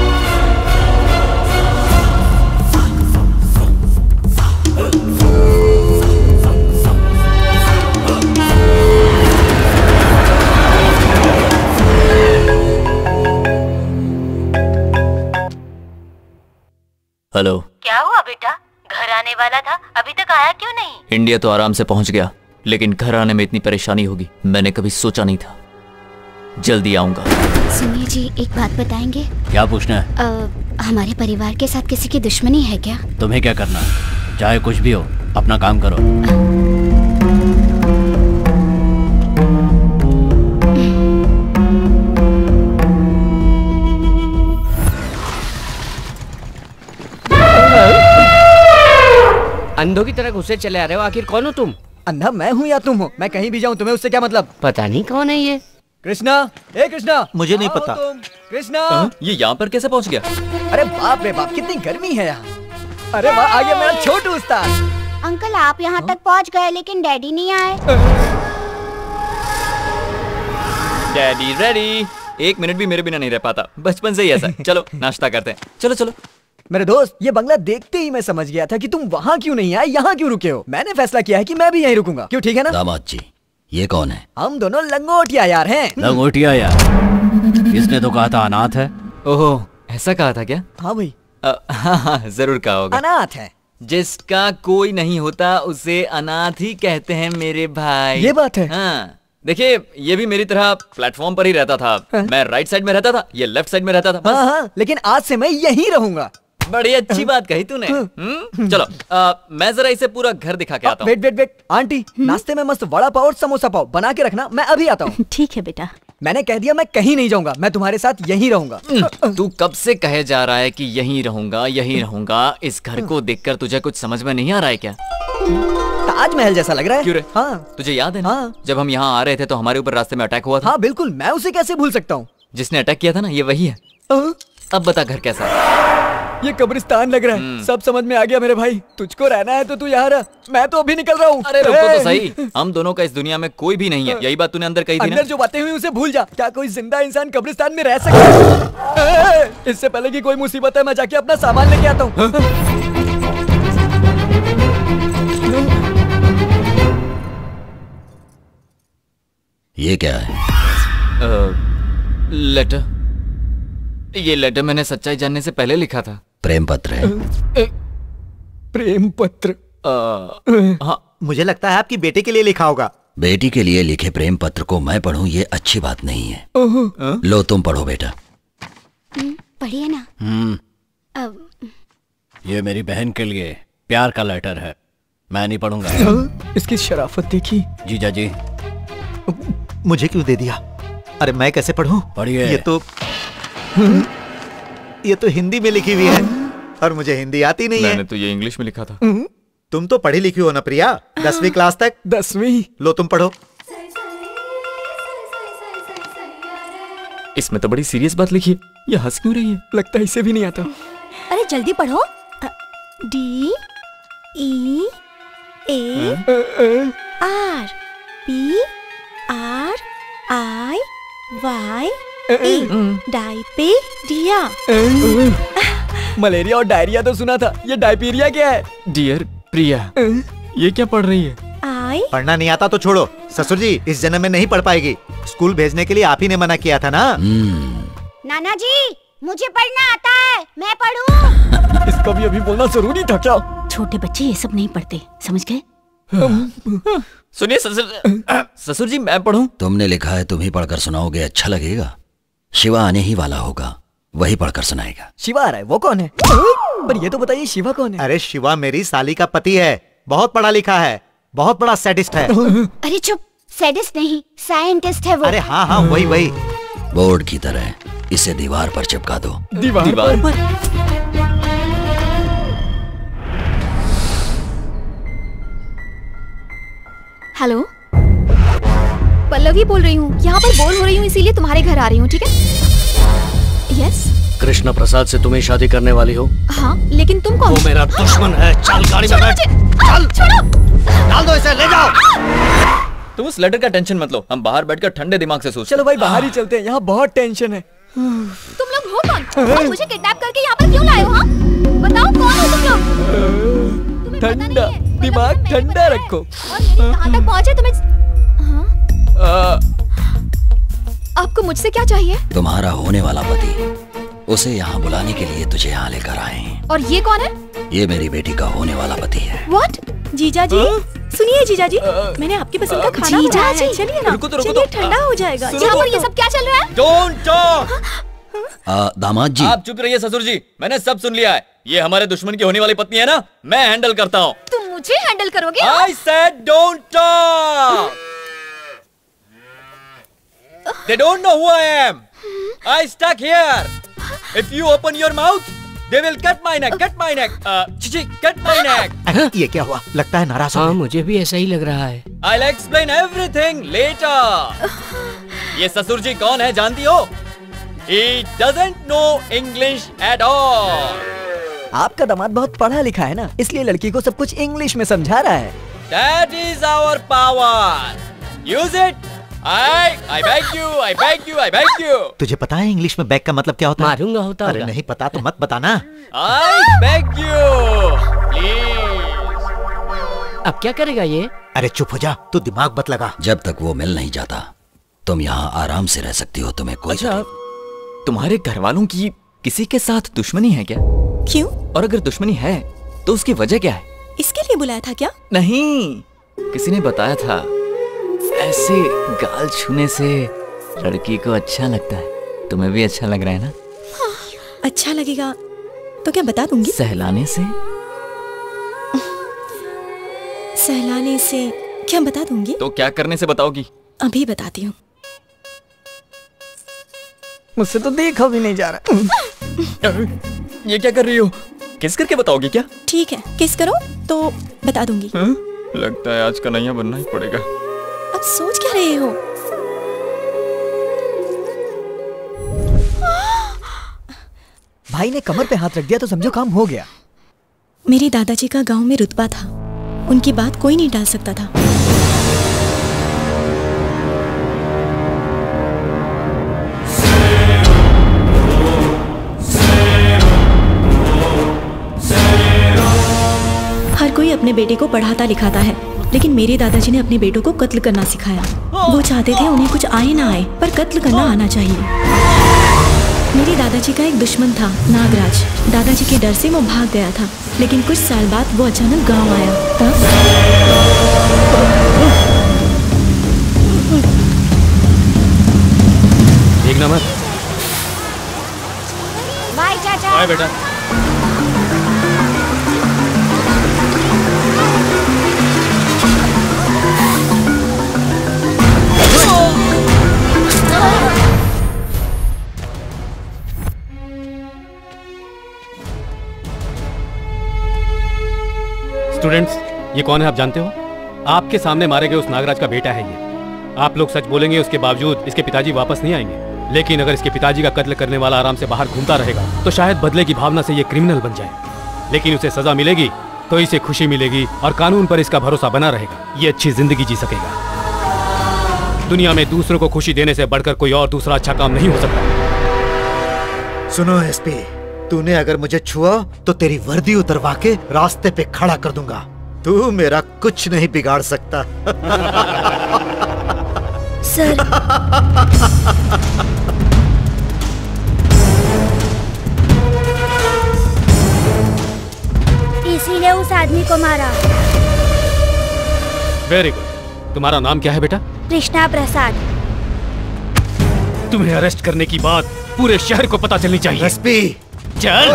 हेलो। क्या हुआ बेटा? घर आने वाला था, अभी तक आया क्यों नहीं? इंडिया तो आराम से पहुंच गया, लेकिन घर आने में इतनी परेशानी होगी मैंने कभी सोचा नहीं था। जल्दी आऊंगा। सुनिए जी, एक बात बताएंगे? क्या पूछना है? हमारे परिवार के साथ किसी की दुश्मनी है क्या? तुम्हें क्या करना है? चाहे कुछ भी हो, अपना काम करो। अंधों की तरह घुसे चले आ रहे हो, आखिर कौन हो तुम? अंधा मैं हूँ या तुम हो? मैं कहीं भी जाऊँ तुम्हें उससे क्या मतलब? पता नहीं कौन है ये। कृष्णा, ए कृष्णा। मुझे नहीं पता। कृष्णा। ये यहाँ पर कैसे पहुँच गया? अरे बाप रे बाप, कितनी गर्मी है यहाँ। अरे वाह, आ गया मेरा छोटू उस्ताद। अंकल आप यहाँ तक पहुँच गए लेकिन डैडी नहीं आए। Daddy ready. 1 मिनट भी मेरे बिना नहीं रह पाता, बचपन से ही ऐसा। चलो नाश्ता करते हैं। चलो चलो। मेरे दोस्त, ये बंगला देखते ही मैं समझ गया था कि तुम वहाँ क्यों नहीं आए, यहाँ क्यों रुके हो। मैंने फैसला किया है कि मैं भी यहीं रुकूंगा। क्यों, ठीक है ना? दामाद जी, ये कौन है? हम दोनों लंगोटिया यार हैं। लंगोटिया यार? इसने तो कहा था अनाथ है। ओहो, ऐसा कहा था क्या? हाँ भाई। हाँ, जरूर कहा होगा। अनाथ है। जिसका कोई नहीं होता उसे अनाथ ही कहते हैं मेरे भाई। ये बात है। हाँ, देखिए ये भी मेरी तरह प्लेटफॉर्म पर ही रहता था। मैं राइट साइड में रहता था, ये लेफ्ट साइड में रहता था। हाँ हाँ, लेकिन आज से मैं यहीं रहूंगा। बड़ी अच्छी बात कही तूने। चलो मैं जरा इसे पूरा घर दिखा के आता हूँ। वेट वेट वेट आंटी, नाश्ते में मस्त वड़ा पाव और समोसा पाव बना के रखना, मैं अभी आता हूँ। ठीक है बेटा। मैंने कह दिया मैं कहीं नहीं जाऊंगा, मैं तुम्हारे साथ यहीं रहूंगा। तू कब से कहे जा रहा है कि यहीं रहूंगा यहीं रहूंगा? इस घर को देखकर तुझे कुछ समझ में नहीं आ रहा है क्या? ताजमहल जैसा लग रहा है। क्यों रे? हाँ। तुझे याद है ना जब हम यहाँ आ रहे थे तो हमारे ऊपर रास्ते में अटैक हुआ था? हाँ बिल्कुल, मैं उसे कैसे भूल सकता हूँ। जिसने अटैक किया था ना, ये वही है। अब बता घर कैसा है? ये कब्रिस्तान लग रहा है। सब समझ में आ गया मेरे भाई। तुझको रहना है तो तू यहाँ रह, मैं तो अभी निकल रहा हूँ। अरे रुको तो सही, हम दोनों का इस दुनिया में कोई भी नहीं है। यही बात तूने अंदर कही थी ना? अंदर जो बातें हुई उसे भूल जा। क्या कोई जिंदा इंसान कब्रिस्तान में रह सकता है? इससे पहले कि कोई मुसीबत है, मैं जाके अपना सामान लेके आता हूँ। ये क्या है? लेटर। ये लेटर मैंने सच्चाई जानने से पहले लिखा था। प्रेम पत्र है। प्रेम पत्र? हाँ, मुझे लगता है आपकी बेटे के लिए लिखा होगा। बेटी के लिए लिखे प्रेम पत्र को मैं पढूं, ये अच्छी बात नहीं है। लो तुम पढ़ो बेटा। पढ़िए ना। ये मेरी बहन के लिए प्यार का लेटर है, मैं नहीं पढ़ूंगा। इसकी शराफत देखी। जीजा जी। मुझे क्यों दे दिया? अरे मैं कैसे पढ़ूं? पढ़िए। ये तो हिंदी में लिखी हुई है और मुझे हिंदी आती नहीं है। मैंने तो ये इंग्लिश में लिखा था। तुम तो पढ़ी लिखी हो ना प्रिया, 10वीं क्लास तक। 10वीं? लो तुम पढ़ो। इसमें तो बड़ी सीरियस बात लिखी है, ये हंस क्यों रही है? लगता है इसे भी नहीं आता। अरे जल्दी पढ़ो। D E A R P R I Y E डायपेरिया। मलेरिया और डायरिया तो सुना था, ये डायपीरिया क्या है? डियर प्रिया, ये क्या पढ़ रही है? पढ़ना नहीं आता तो छोड़ो। ससुर जी इस जन्म में नहीं पढ़ पाएगी। स्कूल भेजने के लिए आप ही ने मना किया था ना। नाना जी मुझे पढ़ना आता है, मैं पढ़ूं। इसका भी अभी बोलना जरूरी था क्या? छोटे बच्चे ये सब नहीं पढ़ते, समझ गए? सुनिए ससुर जी, मैं पढ़ूं? तुमने लिखा है, तुम ही पढ़कर सुनाओगे, अच्छा लगेगा। शिवा आने ही वाला होगा, वही पढ़कर सुनाएगा। शिवा आ रहा है? वो कौन है? पर ये तो बताइए शिवा कौन है? अरे शिवा मेरी साली का पति है, बहुत पढ़ा लिखा है, बहुत बड़ा सैडिस्ट है। अरे चुप, सैडिस्ट नहीं साइंटिस्ट है वो। अरे हाँ हाँ वही वही। बोर्ड की तरह इसे दीवार पर चिपका दो। दीवार पर? हेलो, पल्लवी बोल रही हूँ। यहाँ पर बोर हो रही हूँ इसीलिए तुम्हारे घर आ रही हूँ, ठीक है? यस। कृष्णा प्रसाद से तुम्हें शादी करने वाली हो? हाँ, लेकिन तुम कौन? वो मेरा दुश्मन है। चल गाड़ी में बैठ। चल छोड़ो। डाल दो इसे, ले जाओ। तुम उस लेटर का टेंशन मत लो, हम बाहर बैठकर ठंडे दिमाग से सोचते। चलो भाई बाहर ही चलते हैं, यहाँ बहुत टेंशन है। तुम लोग हो कौन? और मुझे किडनैप करके यहाँ पर क्यों लाए हो? हाँ? बताओ कौन हो तुम लोग? ठंडा दिमाग ठंडा रखो। और मेरी कहाँ तक पहुँचे तुम्हें? आपको मुझसे क्या चाहिए? तुम्हारा होने वाला पति, उसे यहाँ बुलाने के लिए तुझे यहाँ लेकर आए हैं। और ये कौन है? ये मेरी बेटी का होने वाला पति है। What? जीजा जी, सुनिए जीजा जी, मैंने आपकी पसंद का खाना बनाया है, चलिए ना, चलिए ठंडा हो जाएगा। यहाँ पर ये सब क्या चल रहा है? Don't talk। दामाद जी आप चुप रहिए ससुर जी, मैंने सब सुन लिया है। ये हमारे दुश्मन की होने वाली पत्नी है ना, मैं हैंडल करता हूँ। तुम मुझे हैंडल करोगे? I said don't talk। They don't know who I am. I stuck here. If you open your mouth, they will cut my neck. Cut my neck. Chichi, cut my neck. ये क्या हुआ? लगता है नाराज हो। हाँ मुझे भी ऐसा ही लग रहा है। I'll explain everything later. ये ससुर जी कौन है जानती हो? He doesn't know English at all. आपका दामाद बहुत पढ़ा लिखा है ना, इसलिए लड़की को सब कुछ इंग्लिश में समझा रहा है। That is our power. Use it. I beg you, I beg you, I beg you. तुझे पता है इंग्लिश में बैग का मतलब क्या होता है? मारूंगा होता अरे नहीं पता तो मत बताना। I beg you, please. अब क्या करेगा ये? अरे चुप हो जा, तू दिमाग मत लगा। जब तक वो मिल नहीं जाता तुम यहाँ आराम से रह सकती हो, तुम्हें कोई अच्छा, तुम्हारे घर वालों की किसी के साथ दुश्मनी है क्या? क्यों? और अगर दुश्मनी है तो उसकी वजह क्या है? इसके लिए बुलाया था क्या? नहीं, किसी ने बताया था ऐसे गाल छूने से लड़की को अच्छा लगता है। तुम्हें भी अच्छा लग रहा है ना? अच्छा लगेगा तो क्या बता दूंगी? सहलाने से? सहलाने से क्या बता दूंगी? तो क्या करने से बताओगी? अभी बताती हूँ। मुझसे तो देखा भी नहीं जा रहा। ये क्या कर रही हो? किस करके बताओगी क्या? ठीक है, किस करो तो बता दूंगी। लगता है आज कन्हैया बनना ही पड़ेगा। अब सोच क्या रहे हो? भाई ने कमर पे हाथ रख दिया तो समझो काम हो गया। मेरे दादाजी का गांव में रुतबा था, उनकी बात कोई नहीं टाल सकता था। हर कोई अपने बेटे को पढ़ाता लिखाता है, लेकिन मेरे दादाजी ने अपने बेटों को कत्ल करना सिखाया। वो चाहते थे उन्हें कुछ आए ना आए, पर कत्ल करना आना चाहिए। मेरे दादाजी का एक दुश्मन था, नागराज। दादाजी के डर से वो भाग गया था, लेकिन कुछ साल बाद वो अचानक गांव आया। तब देखना मत। बाय चाचा। बाय बेटा। स्टूडेंट्स, ये कौन है आप जानते हो? आपके सामने मारे गए उस नागराज का बेटा है ये। आप लोग सच बोलेंगे उसके बावजूद इसके पिताजी वापस नहीं आएंगे, लेकिन अगर इसके पिताजी का कत्ल करने वाला आराम से बाहर घूमता रहेगा तो शायद बदले की भावना से ये क्रिमिनल बन जाए। लेकिन उसे सजा मिलेगी तो इसे खुशी मिलेगी और कानून पर इसका भरोसा बना रहेगा। ये अच्छी जिंदगी जी सकेगा। दुनिया में दूसरों को खुशी देने से बढ़कर कोई और दूसरा अच्छा काम नहीं हो सकता। सुनो एसपी, तूने अगर मुझे छुआ तो तेरी वर्दी उतरवा के रास्ते पे खड़ा कर दूंगा। तू मेरा कुछ नहीं बिगाड़ सकता। सर, इसीलिए उस आदमी को मारा। Very good. तुम्हारा नाम क्या है बेटा? कृष्णा प्रसाद। तुम्हें अरेस्ट करने की बात पूरे शहर को पता चलनी चाहिए। एसपी चल।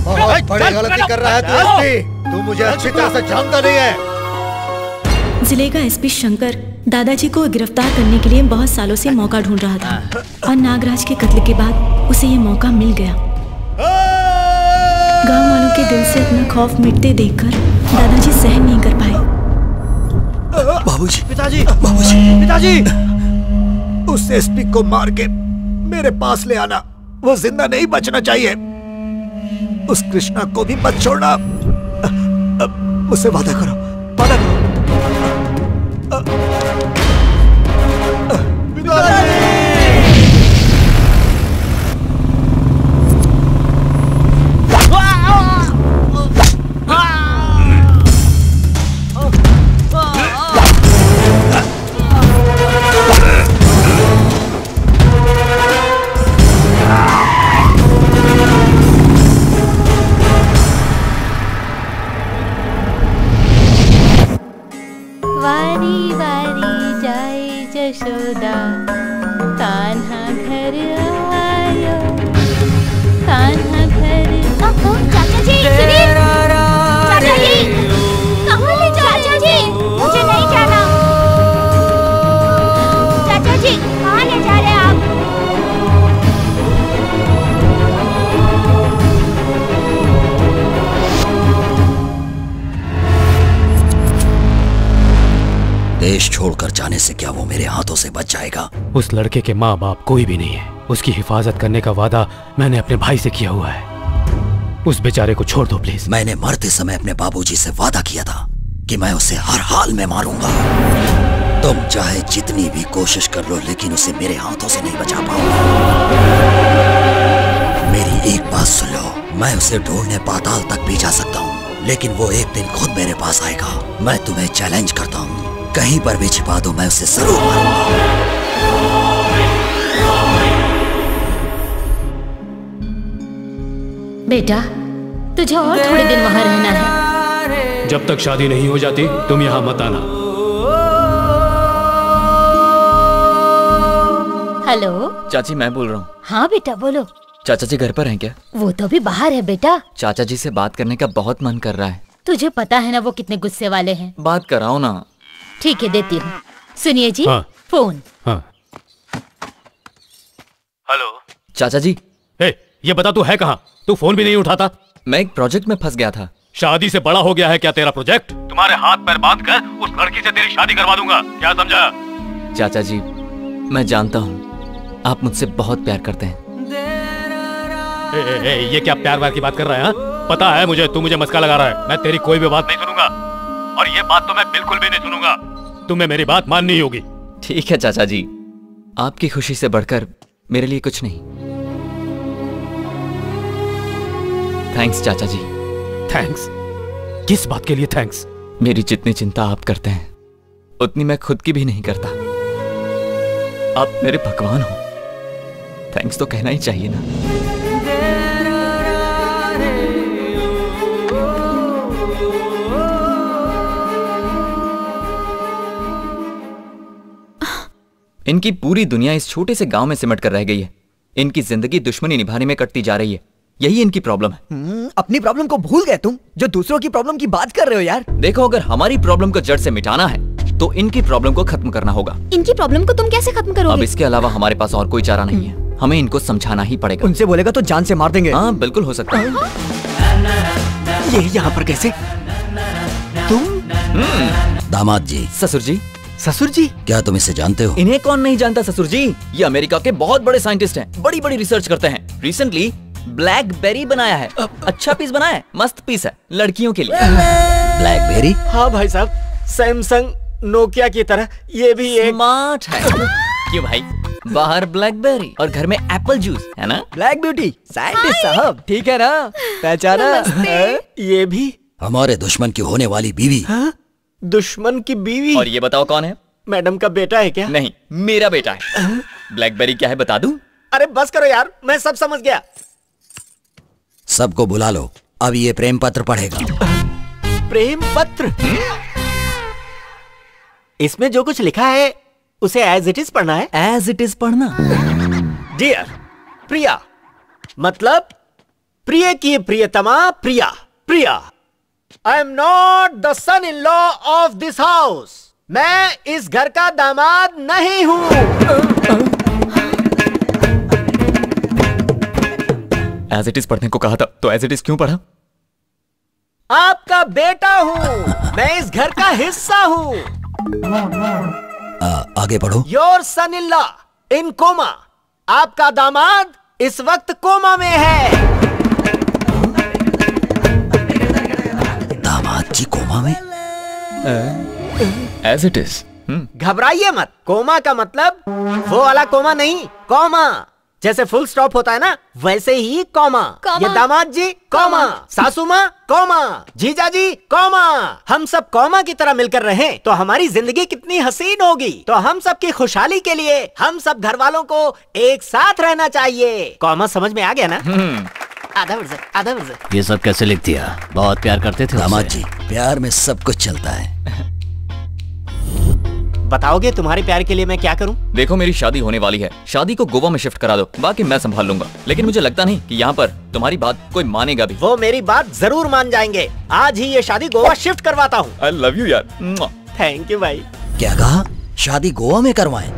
बहुत बड़ी गलती कर रहा है तू एसपी। तू मुझे अच्छी तरह से जानता नहीं है। जिले का एसपी शंकर दादाजी को गिरफ्तार करने के लिए बहुत सालों से मौका ढूंढ रहा था, और नागराज के कत्ल के बाद उसे ये मौका मिल गया। गांव वालों के दिल से अपना खौफ मिटते देखकर दादाजी सहन नहीं कर पाए। बाबूजी, पिताजी, बाबूजी, पिताजी, उस एसपी को मार के मेरे पास ले आना। वो जिंदा नहीं बचना चाहिए। उस कृष्णा को भी मत छोड़ना। मुझसे वादा करो, वादा करो। वारी वारी जाए जशोदा, कान्हा घर आयो, कान्हा घर। चाचा जी सुनिए। चाचा जी कहाँ ले चाचा जी? मुझे नहीं जाना। चाचा जी कहाँ ले जा रहे हैं आप? देश छोड़कर जाने से क्या वो मेरे हाथों से बच जाएगा? उस लड़के के माँ बाप कोई भी नहीं है। उसकी हिफाजत करने का वादा मैंने अपने भाई से किया हुआ है। उस बेचारे को छोड़ दो प्लीज। मैंने मरते समय अपने बाबूजी से वादा किया था कि मैं उसे हर हाल में मारूंगा। तुम चाहे जितनी भी कोशिश कर लो, लेकिन उसे मेरे हाथों से नहीं बचा पाओगे। मेरी एक बात सुन लो, मैं उसे ढूंढने पाताल तक भी जा सकता हूँ, लेकिन वो एक दिन खुद मेरे पास आएगा। मैं तुम्हें चैलेंज करता हूँ, कहीं पर भी छिपा दो, मैं उसे जरूर मारूंगा। बेटा, तुझे और थोड़े दिन वहाँ रहना है। जब तक शादी नहीं हो जाती तुम यहाँ मत आना। हेलो चाची, मैं बोल रहा हूँ। हाँ बेटा बोलो। चाचा जी घर पर हैं क्या? वो तो भी बाहर है बेटा। चाचा जी से बात करने का बहुत मन कर रहा है। तुझे पता है ना वो कितने गुस्से वाले हैं। बात कराओ ना। ठीक है, देती हूँ। सुनिए जी। हाँ। फोन। हाँ। हेलो चाचा जी। ये बता तू है कहाँ? तू फोन भी नहीं उठाता। मैं एक प्रोजेक्ट में फंस गया था। शादी से बड़ा हो गया है क्या तेरा प्रोजेक्ट? तुम्हारे हाथ पैर बांध कर उस लड़की से तेरी शादी करवा दूंगा, क्या समझा? चाचा जी मैं जानता हूँ आप मुझसे बहुत प्यार करते हैं। ये क्या प्यार व्यार की बात कर रहा है? हाँ? पता है मुझे, तू मुझे मस्का लगा रहा है। मैं तेरी कोई भी बात नहीं सुनूंगा, और ये बात तो मैं बिल्कुल भी नहीं सुनूंगा। तुम्हें मेरी बात माननी होगी। ठीक है चाचा जी, आपकी खुशी से बढ़कर मेरे लिए कुछ नहीं। थैंक्स चाचा जी। थैंक्स? किस बात के लिए थैंक्स? मेरी जितनी चिंता आप करते हैं उतनी मैं खुद की भी नहीं करता। आप मेरे भगवान हो, थैंक्स तो कहना ही चाहिए ना। इनकी पूरी दुनिया इस छोटे से गांव में सिमट कर रह गई है। इनकी जिंदगी दुश्मनी निभाने में कटती जा रही है। यही इनकी प्रॉब्लम है। अपनी प्रॉब्लम को भूल गए तुम, जो दूसरों की प्रॉब्लम की बात कर रहे हो यार। देखो, अगर हमारी प्रॉब्लम को जड़ से मिटाना है तो इनकी प्रॉब्लम को खत्म करना होगा। इनकी प्रॉब्लम को तुम कैसे खत्म करोगे? अब इसके अलावा हमारे पास और कोई चारा नहीं है। हमें इनको समझाना ही पड़ेगा। उनसे बोलेगा तो जान से मार देंगे। हाँ बिल्कुल हो सकता है। ये यहाँ पर कैसे? तुम? दामाद जी। ससुर जी। ससुर जी? क्या तुम इसे जानते हो? इन्हें कौन नहीं जानता ससुर जी। ये अमेरिका के बहुत बड़े साइंटिस्ट हैं, बड़ी बड़ी रिसर्च करते हैं। रिसेंटली ब्लैकबेरी बनाया है। अच्छा पीस बनाया है, मस्त पीस है लड़कियों के लिए। ब्लैकबेरी? हाँ भाई साहब, सैमसंग नोकिया की तरह ये भी एक स्मार्ट है। क्यों भाई? बाहर ब्लैकबेरी और घर में एप्पल जूस है ना। ब्लैक ब्यूटी साइंटिस्ट साहब, ठीक है ना? पहचाना? ये भी हमारे दुश्मन की होने वाली बीवी। दुश्मन की बीवी? और ये बताओ कौन है? मैडम का बेटा है क्या? नहीं, मेरा बेटा है। ब्लैकबेरी क्या है बता दूं? अरे बस करो यार, मैं सब समझ गया। सबको बुला लो, अब ये प्रेम पत्र पढ़ेगा। प्रेम पत्र? इसमें जो कुछ लिखा है उसे एज इट इज पढ़ना है? एज इट इज पढ़ना। डियर प्रिया, मतलब प्रिय की प्रियतमा Priya. Priya, I am not the son in law of this house. मैं इस घर का दामाद नहीं हूं। एज इट इज पढ़ने को कहा था तो एज इट इज क्यों पढ़ा? आपका बेटा हूं, मैं इस घर का हिस्सा हूं। आगे पढ़ो। Your son in law in coma. आपका दामाद इस वक्त कोमा में है। दामाद जी कोमा में? As it is. घबराइए मत, कोमा का मतलब वो वाला कोमा नहीं, कॉमा। जैसे फुल स्टॉप होता है ना, वैसे ही कॉमा। ये दामाद जी कॉमा, सासू माँ कॉमा, जीजा जी कॉमा। हम सब कॉमा की तरह मिलकर रहें तो हमारी जिंदगी कितनी हसीन होगी। तो हम सब की खुशहाली के लिए हम सब घर वालों को एक साथ रहना चाहिए। कॉमा समझ में आ गया ना? आधा वर्ष, आधा वर्ष। ये सब कैसे लिख दिया? बहुत प्यार करते थे दामाद जी, प्यार में सब कुछ चलता है। बताओगे तुम्हारे प्यार के लिए मैं क्या करूं? देखो, मेरी शादी होने वाली है। शादी को गोवा में शिफ्ट करा दो, बाकी मैं संभाल लूंगा। लेकिन मुझे लगता नहीं कि यहाँ पर तुम्हारी बात कोई मानेगा भी। वो मेरी बात जरूर मान जाएंगे। आज ही ये शादी गोवा शिफ्ट करवाता हूँ। आई लव यू यार। थैंक यू भाई। क्या कहा? शादी गोवा में करवाएं?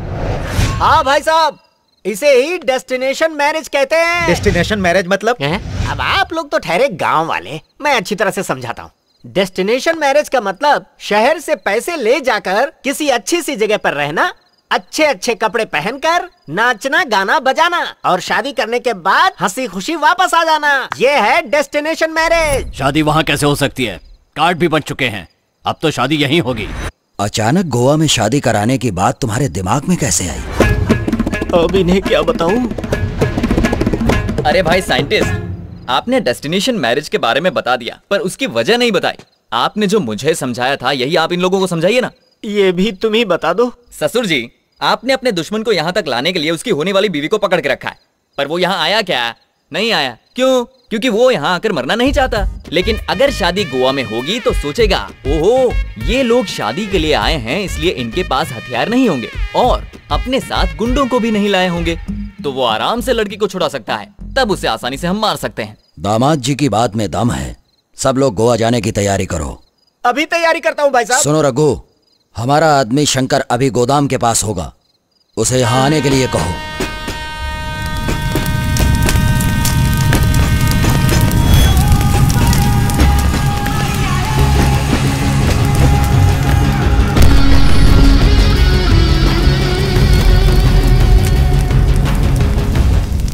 हाँ भाई साहब, इसे ही डेस्टिनेशन मैरिज कहते हैं। डेस्टिनेशन मैरिज मतलब? अब आप लोग तो ठहरे गांव वाले, मैं अच्छी तरह से समझाता हूँ। डेस्टिनेशन मैरिज का मतलब शहर से पैसे ले जाकर किसी अच्छी सी जगह पर रहना, अच्छे अच्छे कपड़े पहनकर नाचना गाना बजाना, और शादी करने के बाद हंसी खुशी वापस आ जाना। ये है डेस्टिनेशन मैरिज। शादी वहाँ कैसे हो सकती है? कार्ड भी बन चुके हैं, अब तो शादी यहीं होगी। अचानक गोवा में शादी कराने की बात तुम्हारे दिमाग में कैसे आई? अब इन्हें क्या बताऊं? अरे भाई साइंटिस्ट, आपने डेस्टिनेशन मैरिज के बारे में बता दिया पर उसकी वजह नहीं बताई। आपने जो मुझे समझाया था यही आप इन लोगों को समझाइए ना। ये भी तुम ही बता दो। ससुर जी, आपने अपने दुश्मन को यहाँ तक लाने के लिए उसकी होने वाली बीवी को पकड़ के रखा है, पर वो यहाँ आया क्या? नहीं आया। क्यों? क्योंकि वो यहाँ आकर मरना नहीं चाहता। लेकिन अगर शादी गोवा में होगी तो सोचेगा, ओहो ये लोग शादी के लिए आए हैं, इसलिए इनके पास हथियार नहीं होंगे और अपने साथ गुंडों को भी नहीं लाए होंगे, तो वो आराम से लड़की को छुड़ा सकता है। तब उसे आसानी से हम मार सकते हैं। दामाद जी की बात में दम है। सब लोग गोवा जाने की तैयारी करो। अभी तैयारी करता हूँ भाई साहब। सुनो रघु, हमारा आदमी शंकर अभी गोदाम के पास होगा, उसे यहाँ आने के लिए कहो।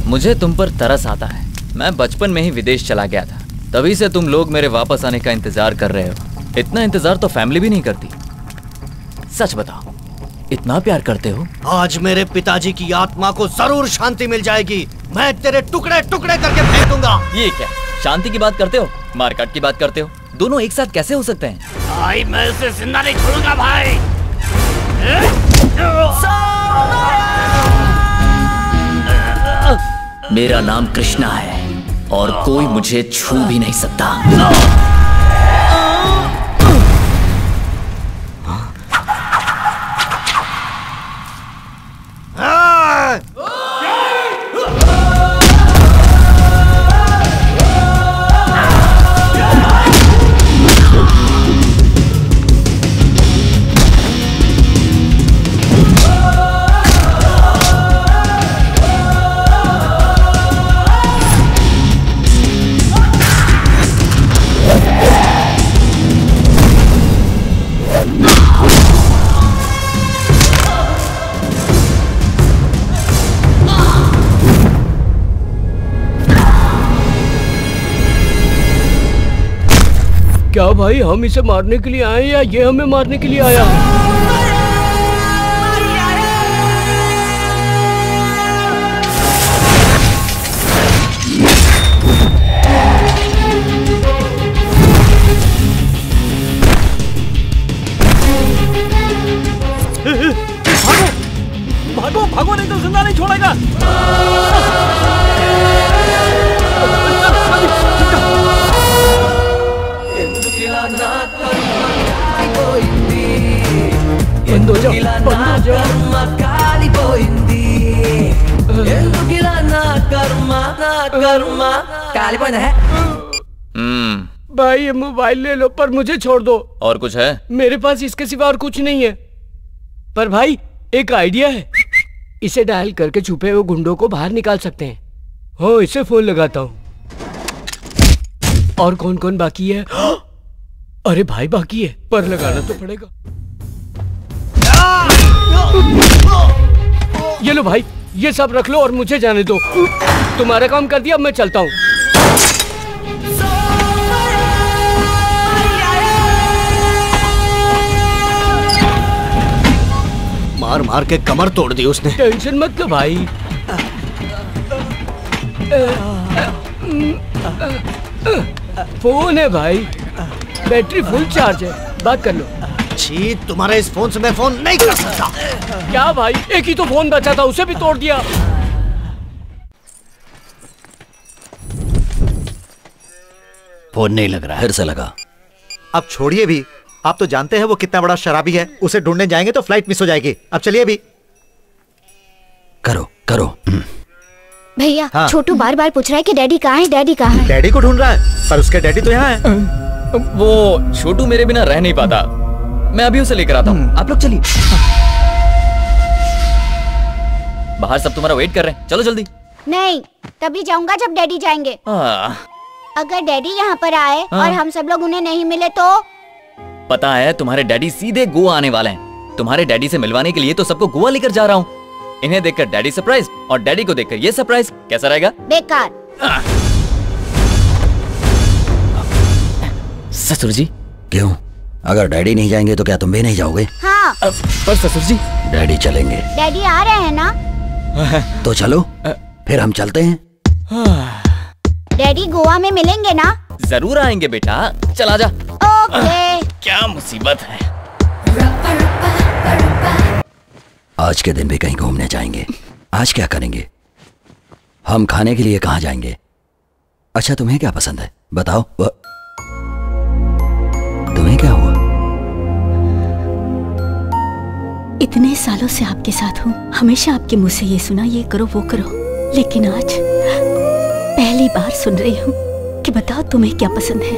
मुझे तुम पर तरस आता है। मैं बचपन में ही विदेश चला गया था, तभी से तुम लोग मेरे वापस आने का इंतजार कर रहे हो। इतना इंतजार तो फैमिली भी नहीं करती। सच बताओ, इतना प्यार करते हो? आज मेरे पिताजी की आत्मा को जरूर शांति मिल जाएगी। मैं तेरे टुकड़े टुकड़े करके फेंक दूंगा। ये क्या शांति की बात करते हो, मारकाट की बात करते हो? दोनों एक साथ कैसे हो सकते हैं? भाई मैं उसे जिंदा नहीं छोड़ूंगा भाई। मेरा नाम कृष्णा है और कोई मुझे छू भी नहीं सकता। क्या भाई, हम इसे मारने के लिए आए या ये हमें मारने के लिए आया? भागो भागो, नहीं तो जिंदा नहीं छोड़ेगा। बंद हो जाओ, बंद हो भाई ये मोबाइल ले लो, पर मुझे छोड़ दो। और कुछ है? मेरे पास इसके सिवा और कुछ नहीं है। पर भाई एक आइडिया है, इसे डायल करके छुपे हुए गुंडों को बाहर निकाल सकते हैं। हो, इसे फोन लगाता हूँ। और कौन कौन बाकी है? अरे भाई बाकी है, पर लगाना तो पड़ेगा। ये लो भाई, ये सब रख लो और मुझे जाने दो। तुम्हारा काम कर दिया, अब मैं चलता हूँ। मार मार के कमर तोड़ दी उसने। टेंशन मत लो भाई। फोन है भाई, बैटरी फुल चार्ज है, बात कर लो। छी, तुम्हारे इस फोन से मैं फोन नहीं कर सकता। क्या भाई, एक ही तो फोन बचा था, उसे भी तोड़ दिया। फोन नहीं लग रहा, फिर से लगा। अब छोड़िए भी, आप तो जानते हैं वो कितना बड़ा शराबी है। उसे ढूंढने जाएंगे तो फ्लाइट मिस हो जाएगी। अब चलिए भी। करो करो। भैया, हाँ। छोटू बार बार पूछ रहा है कि डैडी कहाँ है, डैडी कहाँ है। डैडी को ढूंढ रहा है, पर उसके डैडी तो यहाँ है। वो छोटू मेरे बिना रह नहीं पाता, मैं अभी उसे लेकर आता हूँ। आप लोग चलिए, बाहर सब तुम्हारा वेट कर रहे हैं, चलो जल्दी। नहीं, तभी जाऊंगा जब डैडी जाएंगे। अगर डैडी यहाँ पर आए और हम सब लोग उन्हें नहीं मिले तो? पता है, तुम्हारे डैडी सीधे गोवा आने वाले हैं। तुम्हारे डैडी से मिलवाने के लिए तो सबको गोवा लेकर जा रहा हूँ। इन्हें देखकर डैडी सरप्राइज और डैडी को देखकर ये सरप्राइज, कैसा रहेगा? बेकार। ससुर जी। क्यों? अगर डैडी नहीं जाएंगे तो क्या तुम भी नहीं जाओगे? हाँ। पर ससुर जी, डैडी चलेंगे। डैडी आ रहे हैं ना? तो चलो, फिर हम चलते हैं। डैडी गोवा में मिलेंगे ना? जरूर आएंगे बेटा, चला जा। ओके। क्या मुसीबत है। आज के दिन भी कहीं घूमने जाएंगे। आज क्या करेंगे? हम खाने के लिए कहाँ जाएंगे? अच्छा, तुम्हें क्या पसंद है बताओ। तुम्हें क्या हुआ? इतने सालों से आपके साथ हूँ, हमेशा आपके मुंह से ये सुना, ये करो वो करो, लेकिन आज पहली बार सुन रही हूँ कि बताओ तुम्हें क्या पसंद है।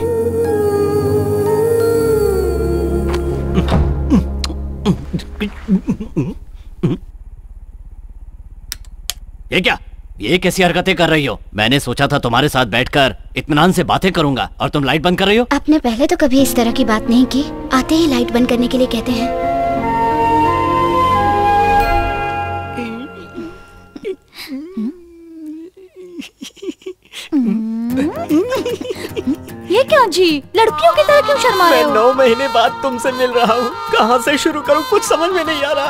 ये क्या? ये कैसी हरकतें कर रही हो? मैंने सोचा था तुम्हारे साथ बैठकर इत्मीनान से बातें करूंगा और तुम लाइट बंद कर रही हो। आपने पहले तो कभी इस तरह की बात नहीं की। आते ही लाइट बंद करने के लिए कहते हैं। ये क्या जी, लड़कियों की तरह क्यों शर्मा रहे हो? 9 महीने बाद तुमसे मिल रहा हूँ, कहाँ से शुरू करूँ कुछ समझ में नहीं आ रहा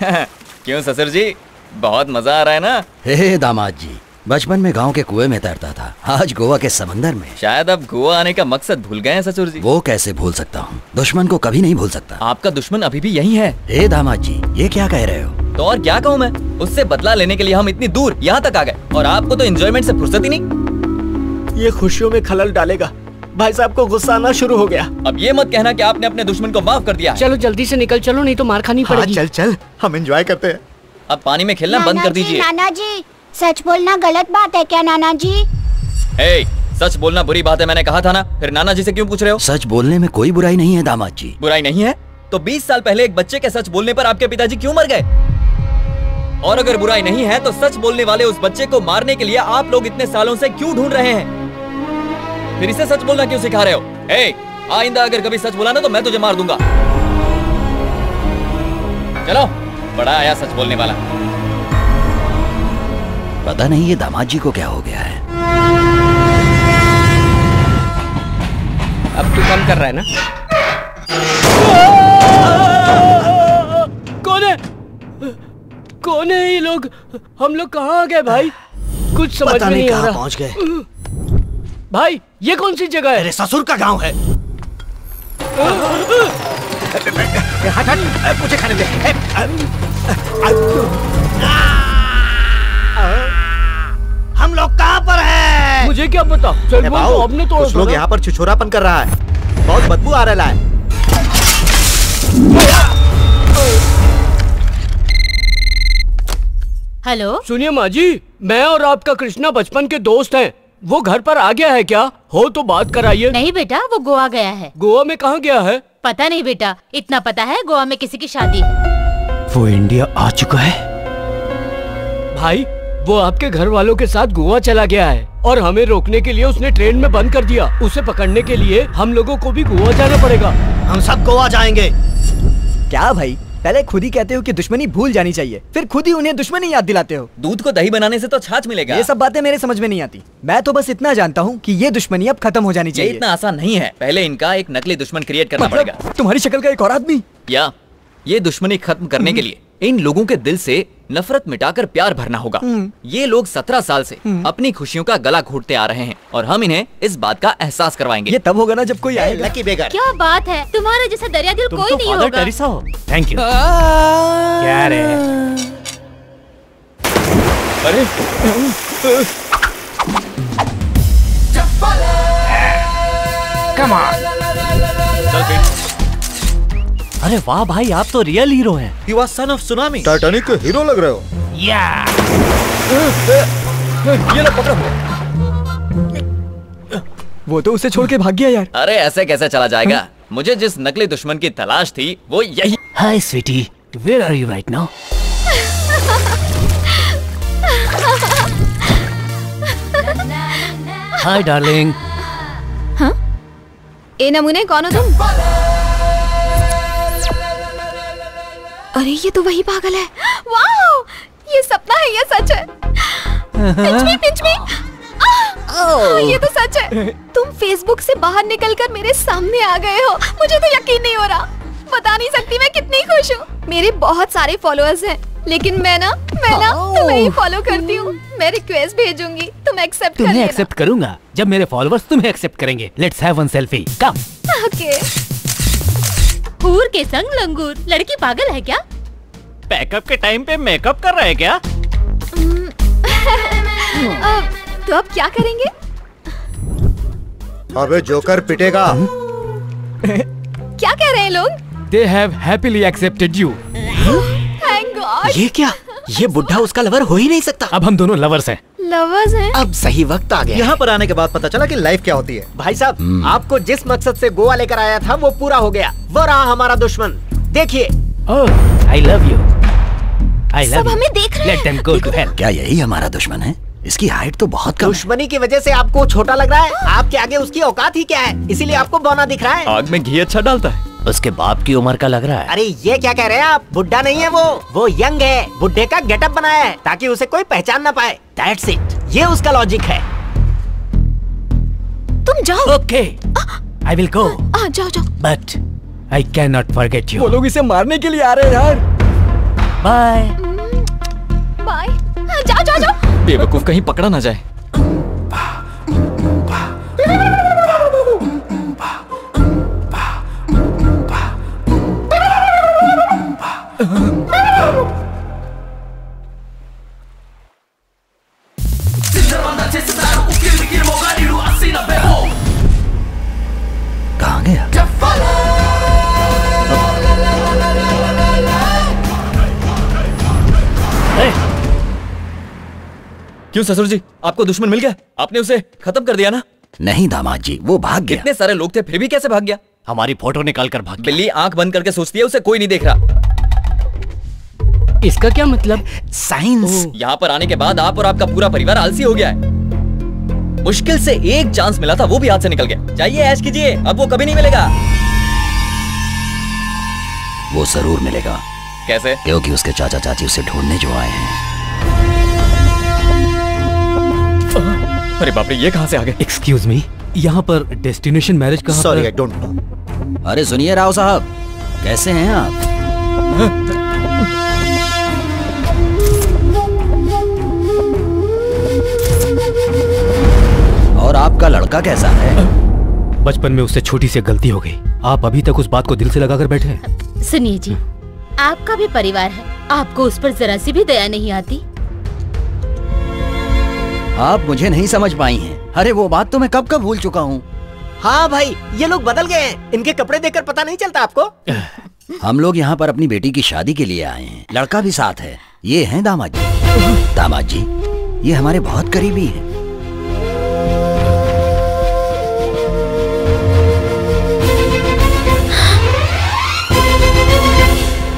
है। क्यों ससुर जी, बहुत मजा आ रहा है ना? हे दामाद जी, बचपन में गांव के कुएं में तैरता था, आज गोवा के समंदर में। शायद अब गोवा आने का मकसद भूल गए हैं ससुर जी। वो कैसे भूल सकता हूँ, दुश्मन को कभी नहीं भूल सकता। आपका दुश्मन अभी भी यही है। हे दामाद जी, ये क्या कह रहे हो? तो और क्या कहूँ मैं, उससे बदला लेने के लिए हम इतनी दूर यहाँ तक आ गए और आपको तो एंजॉयमेंट से फुर्सत ही नहीं। ये खुशियों में खलल डालेगा। भाई साहब को गुस्सा आना शुरू हो गया। अब ये मत कहना कि आपने अपने दुश्मन को माफ कर दिया है। चलो जल्दी से निकल चलो, नहीं तो मार खानी पड़ेगी। चल चल, हम एंजॉय करते हैं। अब पानी में खेलना बंद कर दीजिए। नाना जी, सच बोलना गलत बात है क्या नाना जी? ए, सच बोलना बुरी बात है मैंने कहा था ना, फिर नाना जी से क्यों पूछ रहे हो? सच बोलने में कोई बुराई नहीं है दामाद जी। बुराई नहीं है तो 20 साल पहले एक बच्चे के सच बोलने पर आपके पिताजी क्यों मर गए? और अगर बुराई नहीं है तो सच बोलने वाले उस बच्चे को मारने के लिए आप लोग इतने सालों से क्यों ढूंढ रहे हैं? फिर इसे सच बोलना क्यों सिखा रहे हो? ए, आइंदा अगर कभी सच बोला ना तो मैं तुझे मार दूंगा। चलो, बड़ा आया सच बोलने वाला। पता नहीं ये दामाद जी को क्या हो गया है। अब तू कम कर रहा है ना? कौन है? कौन है ये लोग? हम लोग कहाँ आ गए भाई? कुछ समझ में नहीं आ रहा। पहुंच गए भाई, ये कौन सी जगह है? अरे ससुर का गांव है। हट हट, मुझे खाने दे। हम लोग कहाँ पर हैं? मुझे क्या पता? चल बोल तो आपने तोड़ा। कुछ लोग यहाँ पर छिछोरापन कर रहा है, बहुत बदबू आ रहा है। हेलो, सुनिए माँ जी, मैं और आपका कृष्णा बचपन के दोस्त हैं। वो घर पर आ गया है क्या? हो तो बात कराइए। नहीं बेटा, वो गोवा गया है। गोवा में कहाँ गया है? पता नहीं बेटा, इतना पता है गोवा में किसी की शादी है। वो इंडिया आ चुका है? भाई, वो आपके घर वालों के साथ गोवा चला गया है और हमें रोकने के लिए उसने ट्रेन में बंद कर दिया। उसे पकड़ने के लिए हम लोगों को भी गोवा जाना पड़ेगा। हम सब गोवा जाएंगे। क्या भाई, पहले खुद ही कहते हो कि दुश्मनी भूल जानी चाहिए, फिर खुद ही उन्हें दुश्मनी याद दिलाते हो। दूध को दही बनाने से तो छाछ मिलेगा। ये सब बातें मेरे समझ में नहीं आती। मैं तो बस इतना जानता हूँ कि ये दुश्मनी अब खत्म हो जानी चाहिए। ये इतना आसान नहीं है, पहले इनका एक नकली दुश्मन क्रिएट करना पड़ेगा। तुम्हारी शक्ल का एक और आदमी? या ये दुश्मनी खत्म करने के लिए इन लोगों के दिल से नफरत मिटाकर प्यार भरना होगा। ये लोग 17 साल से अपनी खुशियों का गला घोटते आ रहे हैं और हम इन्हें इस बात का एहसास करवाएंगे। ये तब होगा ना जब कोई आएगा। लकी बेगर। क्या बात है, तुम्हारे जैसा दरिया दिल कोई नहीं होगा। टेरेसा हो। Thank you. क्या रे? अरे कम ऑन। अरे वाह भाई, आप तो रियल हीरो हैं। You are son of tsunami। Titanic के हीरो लग रहे हो। या। ये लो पकड़ो। वो तो उसे छोड़ के भाग गया यार। अरे ऐसे कैसे चला जाएगा? मुझे जिस नकली दुश्मन की तलाश थी वो यही। Hi sweetie, where are you right now? Hi darling. हाँ? ए नमूने, कौन हो तुम? अरे ये तो वही पागल है। वाओ, ये सपना है या सच है? पिंच मी। ये तो सच है। तुम फेसबुक से बाहर निकलकर मेरे सामने आ गए हो। मुझे तो यकीन नहीं हो रहा। बता नहीं सकती मैं कितनी खुश हूँ। मेरे बहुत सारे फॉलोअर्स हैं, लेकिन मैं ना तुम्हें ही फॉलो करती हूँ। मैं रिक्वेस्ट भेजूंगी, तुम एक्सेप्ट कर लेना। तुम्हें एक्सेप्ट करूंगा जब मेरे फॉलोअर्स तुम्हें एक्सेप्ट करेंगे। Let's have one selfie. Come. Okay. हूर के संग लंगूर, लड़की पागल है क्या? पैकअप के टाइम पे मेकअप कर रहे हैं क्या? तो अब क्या करेंगे? अबे जोकर पिटेगा। क्या कह रहे हैं लोग? They have happily accepted you. Thank God। ये क्या? ये बुढ़ा उसका लवर हो ही नहीं सकता। अब हम दोनों लवर्स हैं। लवर्स हैं? अब सही वक्त आ गया। यहाँ पर आने के बाद पता चला कि लाइफ क्या होती है। भाई साहब, आपको जिस मकसद से गोवा लेकर आया था वो पूरा हो गया। वो रहा हमारा दुश्मन। देखिए। I love you. सब हमें देख रहे हैं। Let them go to hell. क्या यही हमारा दुश्मन है? इसकी हाइट तो बहुत कम है। दुश्मनी की वजह से आपको छोटा लग रहा है। आपके आगे उसकी औकात ही क्या है, इसीलिए आपको बौना दिख रहा है। आग में घी अच्छा डालता है। उसके बाप की उम्र का लग रहा है। अरे ये क्या कह रहे हैं आप? बुढ़ा नहीं है वो यंग है। बुढ़े का गेटअप बनाया है ताकि उसे कोई पहचान ना पाए। That's it. ये उसका लॉजिक है। तुम जाओ। Okay. I will go. जाओ जाओ। But I cannot forget you. वो लोग इसे मारने के लिए आ रहे हैं यार। Bye. बाय। जाओ जाओ जाओ। बेवकूफ कहीं पकड़ा ना जाए। कहाँ गया? क्यों ससुर जी, आपको दुश्मन मिल गया? आपने उसे खत्म कर दिया ना? नहीं दामाद जी, वो भाग गया। इतने सारे लोग थे फिर भी कैसे भाग गया? हमारी फोटो निकाल कर भाग गया। बिल्ली आंख बंद करके सोचती है उसे कोई नहीं देख रहा। इसका क्या मतलब? साइंस। यहाँ पर आने के बाद आप और आपका पूरा परिवार आलसी हो गया है। मुश्किल से एक चांस मिला था, वो भी हाथ से निकल गया। जाइए ऐश कीजिए, अब वो कभी नहीं मिलेगा। वो जरूर मिलेगा। कैसे? क्योंकि उसके चाचा चाची उसे ढूंढने जो आए हैं। अरे बाप रे, ये कहाँ से आ गए? एक्सक्यूज मी, यहाँ पर डेस्टिनेशन मैरिज कहाँ? Sorry, I don't know. अरे सुनिए राव साहब, कैसे हैं आप? और आपका लड़का कैसा है? बचपन में उससे छोटी सी गलती हो गई। आप अभी तक उस बात को दिल से लगाकर बैठे हैं। सुनिए जी, आपका भी परिवार है, आपको उस पर जरा सी भी दया नहीं आती? आप मुझे नहीं समझ पाई हैं। अरे वो बात तो मैं कब कब भूल चुका हूँ। हाँ भाई, ये लोग बदल गए हैं। इनके कपड़े देखकर पता नहीं चलता आपको? हम लोग यहाँ पर अपनी बेटी की शादी के लिए आए हैं। लड़का भी साथ है। ये हैं दामाद जी। दामाद जी, ये हमारे बहुत करीबी हैं।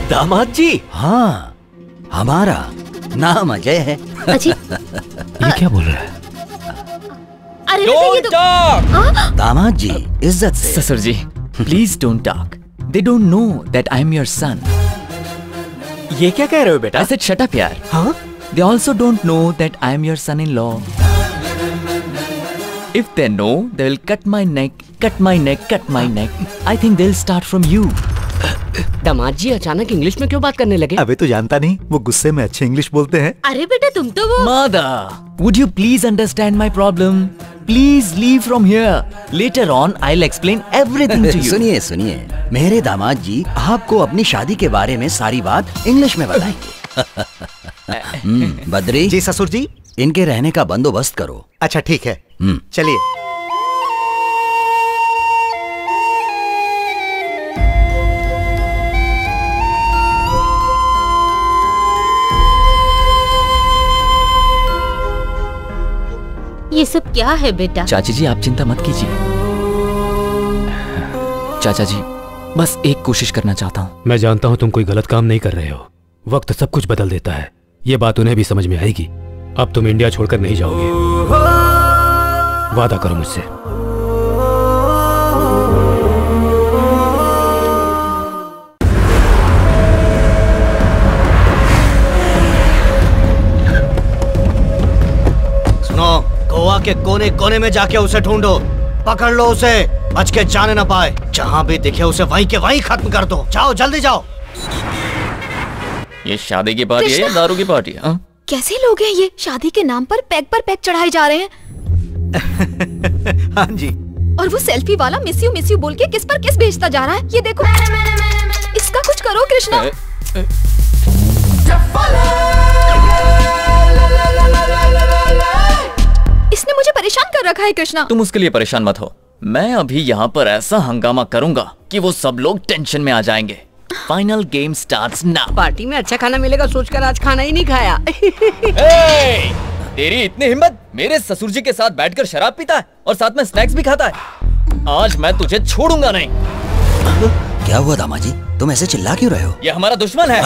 दामाद जी? हाँ, हमारा नाम अजय है। ये क्या बोल रहा है? अरे Don't talk! दामाद जी, इज्जत से। ससुर जी, please don't talk. They don't know that I am your son. ये क्या कह रहे हो बेटा? I said shut up यार। हाँ? They also don't know that I am your son-in-law. If they know, they will cut my neck, cut my neck, cut my neck. I think they'll start from you. दामाद जी अचानक English में क्यों बात करने लगे? अबे तो जानता नहीं, वो गुस्से में अच्छे इंग्लिश बोलते हैं। अरे बेटा तुम तो वो Mother, would you please understand my problem? Please leave from here. Later on, I'll explain everything to you. सुनिए सुनिए, मेरे दामाद जी आपको अपनी शादी के बारे में सारी बात इंग्लिश में बताएंगे। बद्री जी ससुर जी। इनके रहने का बंदोबस्त करो। अच्छा ठीक है, चलिए। ये सब क्या है बेटा? चाची जी आप चिंता मत कीजिए। चाचा जी बस एक कोशिश करना चाहता हूँ। मैं जानता हूँ तुम कोई गलत काम नहीं कर रहे हो। वक्त सब कुछ बदल देता है, ये बात उन्हें भी समझ में आएगी। अब तुम इंडिया छोड़कर नहीं जाओगे, वादा करो मुझसे। सुनो, गोवा के कोने कोने में जाके उसे ढूंढो, पकड़ लो उसे, बच के जाने ना पाए। जहाँ भी दिखे उसे वहीं के वहीं खत्म कर दो। जाओ जल्दी जाओ। ये शादी की पार्टी है या दारू की पार्टी है? कैसे लोग हैं ये? शादी के नाम पर पैक चढ़ाए जा रहे हैं। हाँ जी। और वो सेल्फी वाला मिस यू बोल के किस पर किस भेजता जा रहा है। ये देखो, इसका कुछ करो कृष्णा। इसने मुझे परेशान कर रखा है कृष्णा। तुम उसके लिए परेशान मत हो। मैं अभी यहाँ पर ऐसा हंगामा करूंगा कि वो सब लोग टेंशन में आ जाएंगे। Final game starts now. Party में अच्छा खाना मिलेगा सोचकर आज खाना ही नहीं खाया। तेरी इतनी हिम्मत, मेरे ससुर जी के साथ बैठकर शराब पीता है और साथ में स्नैक्स भी खाता है। आज मैं तुझे छोड़ूंगा नहीं। क्या हुआ दामाजी, तुम ऐसे चिल्ला क्यों रहे हो? ये हमारा दुश्मन है।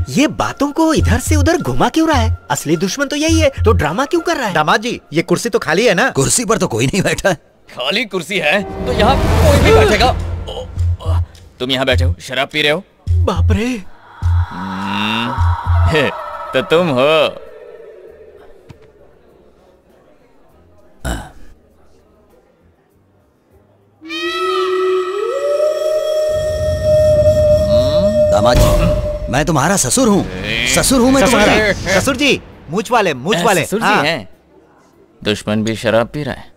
ये बातों को इधर से उधर घुमा क्यों रहा है? असली दुश्मन तो यही है, तो ड्रामा क्यों कर रहा है? दामाद जी, ये कुर्सी तो खाली है ना? कुर्सी पर तो कोई नहीं बैठा है। खाली कुर्सी है तो यहाँ कोई भी बैठेगा। तुम यहाँ बैठे हो, शराब पी रहे हो? बाप रे। तो तुम हो। दामाद जी, मैं तुम्हारा ससुर हूँ। ससुर हूँ मैं तुम्हारा। ससुर जी, मूछ वाले, मूछ वाले। ससुर जी हैं। दुश्मन भी शराब पी रहा है।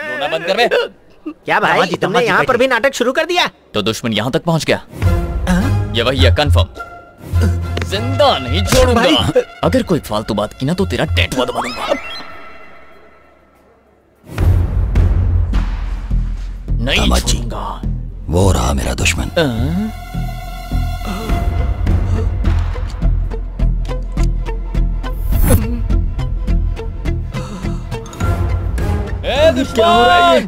रोना बंद कर बे। क्या भाई, तुमने यहाँ पर भी नाटक शुरू कर दिया? तो दुश्मन यहाँ तक पहुँच गया। ये वही है, कंफर्म। जिंदा नहीं छोड़ूंगा। अगर कोई फालतू बात की ना तो तेरा टैटू दबा दूंगा। नहीं छोड़ूंगा। वो रहा मेरा दुश्मन। क्या हो रहा है?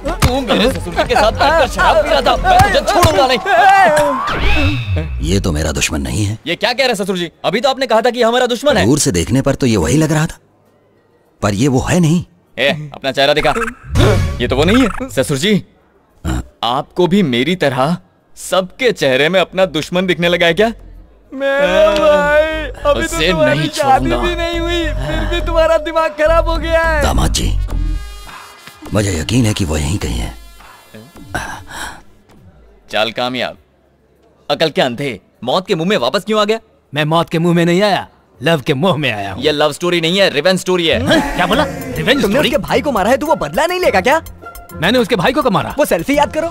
तू मेरे ससुर के साथ बैठकर शराब पी रहा था, मैं तुझे छोड़ूंगा नहीं। ये तो मेरा दुश्मन नहीं है। ये क्या कह रहे ससुर जी? अभी तो आपने कहा था कि हमारा दुश्मन है। दूर से देखने पर तो ये वही लग रहा था, पर ये वो है नहीं। अपना चेहरा दिखा। ये तो वो नहीं है। ससुर जी, आपको भी मेरी तरह सबके चेहरे में अपना दुश्मन दिखने लगा है क्या? मेरा भाई, अभी तो उसे तुम्हारी नहीं शादी छोड़ूंगा। भी नहीं हुई, फिर भी तुम्हारा दिमाग खराब हो गया है। दामाद जी, मुझे यकीन है कि वो यहीं कहीं है। चाल कामयाब। अकल के अंधे, मौत के मुंह में वापस क्यों आ गया? मैं मौत के मुंह में नहीं आया, लव के मुंह में आया हूँ। ये लव स्टोरी नहीं है, रिवेंज स्टोरी है। क्या बोला? रिवेंज तुमने उसके भाई को मारा है तो वो बदला नहीं लेगा क्या? मैंने उसके भाई को मारा। वो सेल्फी याद करो।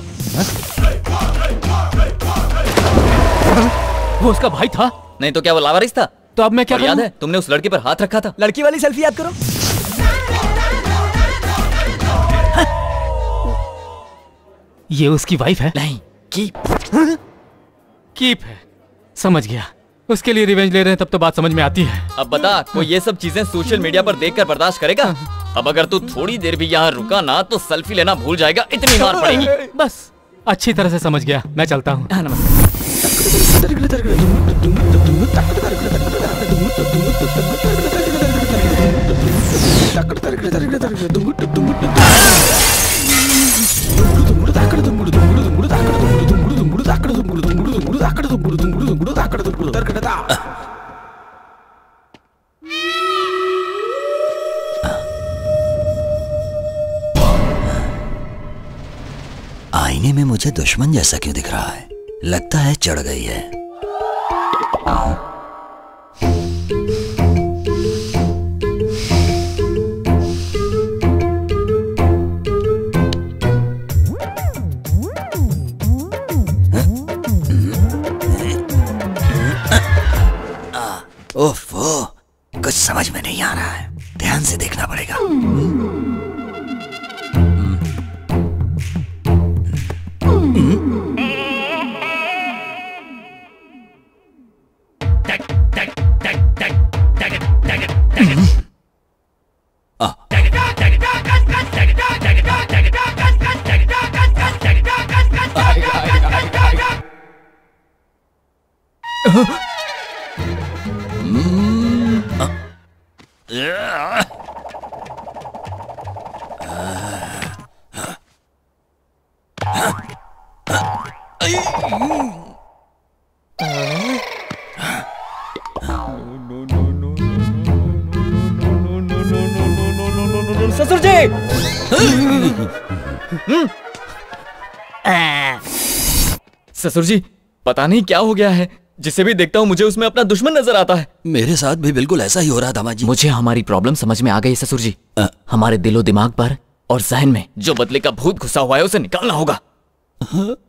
वो उसका भाई था? नहीं तो क्या वो लावारिस था? तो अब मैं क्या याद है तुमने उस लड़के पर हाथ रखा था? लड़की वाली सेल्फी याद करो। ये उसकी वाइफ है? नहीं, कीप है। समझ गया, उसके लिए रिवेंज ले रहे हैं, तब तो बात समझ में आती है। अब बता, कोई ये सब चीजें सोशल मीडिया पर देखकर बर्दाश्त करेगा? अब अगर तू थोड़ी देर भी यहाँ रुका ना तो सेल्फी लेना भूल जाएगा, इतनी मार पड़ेगी। बस अच्छी तरह से समझ गया, मैं चलता हूँ। आईने में मुझे दुश्मन जैसा क्यों दिख रहा है? लगता है चढ़ गई है। ओफो, कुछ समझ में नहीं आ रहा है, ध्यान से देखना पड़ेगा। ससुर जी! ससुर जी, पता नहीं क्या हो गया है, जिसे भी देखता हूँ मुझे उसमें अपना दुश्मन नजर आता है। मेरे साथ भी बिल्कुल ऐसा ही हो रहा था माँ जी। मुझे हमारी प्रॉब्लम समझ में आ गई ससुर जी। हमारे दिलो दिमाग पर और जहन में जो बदले का भूत घुसा हुआ है उसे निकालना होगा।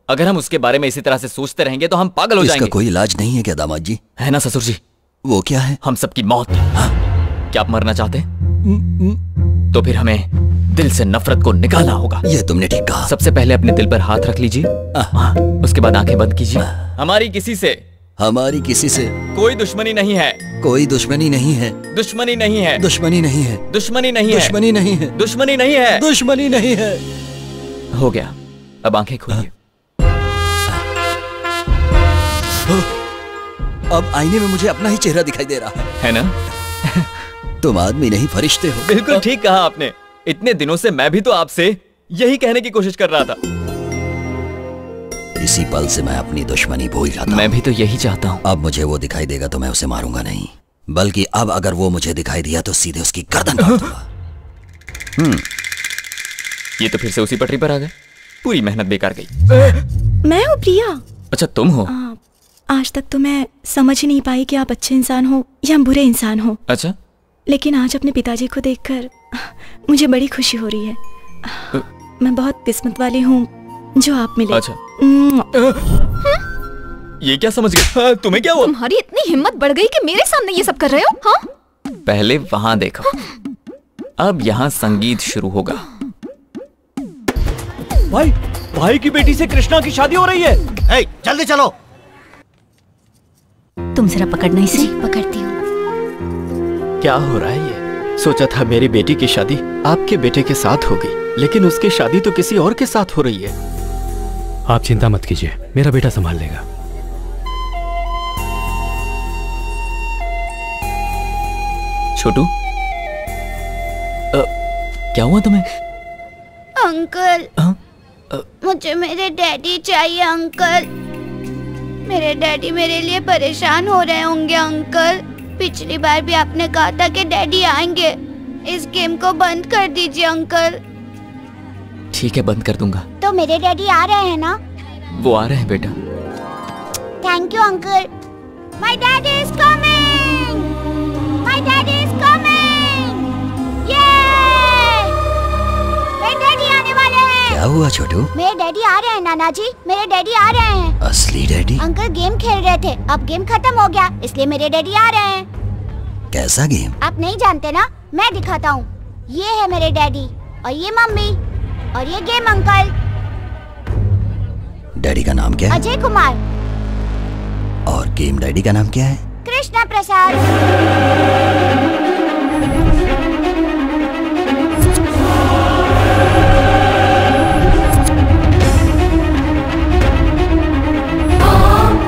अगर हम उसके बारे में इसी तरह से सोचते रहेंगे तो हम पागल हो जाएंगे। इसका कोई इलाज नहीं है क्या दामाद जी? है ना ससुर जी। वो क्या है? हम सबकी मौत। क्या आप मरना चाहते हैं? तो फिर हमें दिल से नफरत को निकालना होगा। ये तुमने ठीक कहा। सबसे पहले अपने दिल पर हाथ रख लीजिए, उसके बाद आंखें बंद कीजिए। हमारी किसी से कोई दुश्मनी नहीं है। कोई दुश्मनी नहीं है। दुश्मनी नहीं है। दुश्मनी नहीं है। दुश्मनी नहीं है। दुश्मनी नहीं है। दुश्मनी नहीं है। दुश्मनी नहीं है। हो गया, अब आंखें खोलिए। अब आईने में मुझे अपना ही चेहरा दिखाई दे रहा है ना? तुम आदमी नहीं फरिश्ते हो। बिल्कुल ठीक कहा आपने। इतने दिनों से मैं भी तो आपसे यही कहने की कोशिश कर रहा था। इसी पल से मैं अपनी दुश्मनी भूल जाता। मैं भी तो यही चाहता हूँ। अब मुझे वो दिखाई देगा तो मैं उसे मारूंगा नहीं, बल्कि अब अगर वो मुझे दिखाई दिया तो सीधे उसकी गर्दन काट दूंगा। ये तो फिर से उसी पटरी पर आ गए। पूरी मेहनत बेकार गई। मैं हूँ प्रिया। अच्छा तुम हो? आज तक तो मैं समझ ही नहीं पाई कि आप अच्छे इंसान हो या बुरे इंसान हो। अच्छा, लेकिन आज अपने पिताजी को देखकर मुझे बड़ी खुशी हो रही है। मैं बहुत किस्मत वाली हूँ जो आप मिले। अच्छा। ये क्या समझ गए? तुम्हें क्या हुआ? तुम्हारी इतनी हिम्मत बढ़ गई कि मेरे सामने ये सब कर रहे हो? हाँ? पहले वहां देखो, अब यहाँ संगीत शुरू होगा। भाई की बेटी से कृष्णा की शादी हो रही है। हे, जल्दी चलो। तुम जरा पकड़ना इसे। पकड़ती हूँ। क्या हो रहा है ये? सोचा था मेरी बेटी की शादी आपके बेटे के साथ होगी, लेकिन उसकी शादी तो किसी और के साथ हो रही है। आप चिंता मत कीजिए, मेरा बेटा संभाल लेगा। छोटू, क्या हुआ तुम्हें? अंकल, मुझे मेरे डैडी चाहिए अंकल। मेरे डैडी मेरे लिए परेशान हो रहे होंगे अंकल। पिछली बार भी आपने कहा था कि डैडी आएंगे। इस गेम को बंद कर दीजिए अंकल। ठीक है, बंद कर दूंगा। तो मेरे डैडी आ रहे हैं ना? वो आ रहे हैं बेटा। Thank you uncle. My daddy is coming. My daddy is coming. ये मेरे डैडी आने वाले हैं। क्या हुआ छोटू? मेरे डैडी आ रहे हैं नाना जी, मेरे डैडी आ रहे हैं। असली डैडी? अंकल गेम खेल रहे थे, अब गेम खत्म हो गया, इसलिए मेरे डैडी आ रहे हैं। कैसा गेम? आप नहीं जानते ना, मैं दिखाता हूँ। ये है मेरे डैडी और ये मम्मी और ये गेम अंकल। डैडी का नाम क्या है? अजय कुमार। और गेम डैडी का नाम क्या है? कृष्णा प्रसाद।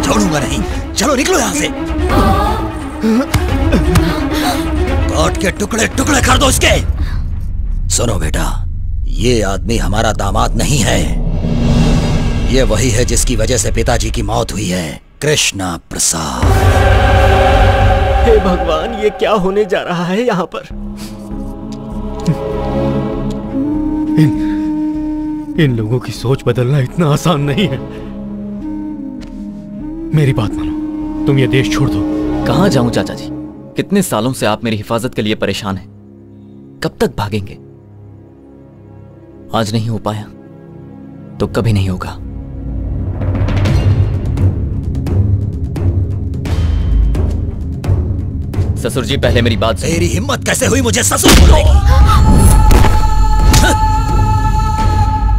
छोड़ूंगा नहीं, चलो निकलो यहाँ से। काट के टुकड़े टुकड़े कर दो इसके। सुनो बेटा, ये आदमी हमारा दामाद नहीं है। ये वही है जिसकी वजह से पिताजी की मौत हुई है, कृष्णा प्रसाद। हे भगवान, ये क्या होने जा रहा है यहाँ पर? इन लोगों की सोच बदलना इतना आसान नहीं है। मेरी बात मानो, तुम ये देश छोड़ दो। कहाँ जाऊं चाचा जी? कितने सालों से आप मेरी हिफाजत के लिए परेशान हैं। कब तक भागेंगे? आज नहीं हो पाया तो कभी नहीं होगा। ससुर जी, पहले मेरी बात सुनिए। तेरी हिम्मत कैसे हुई मुझे ससुर बोलने की?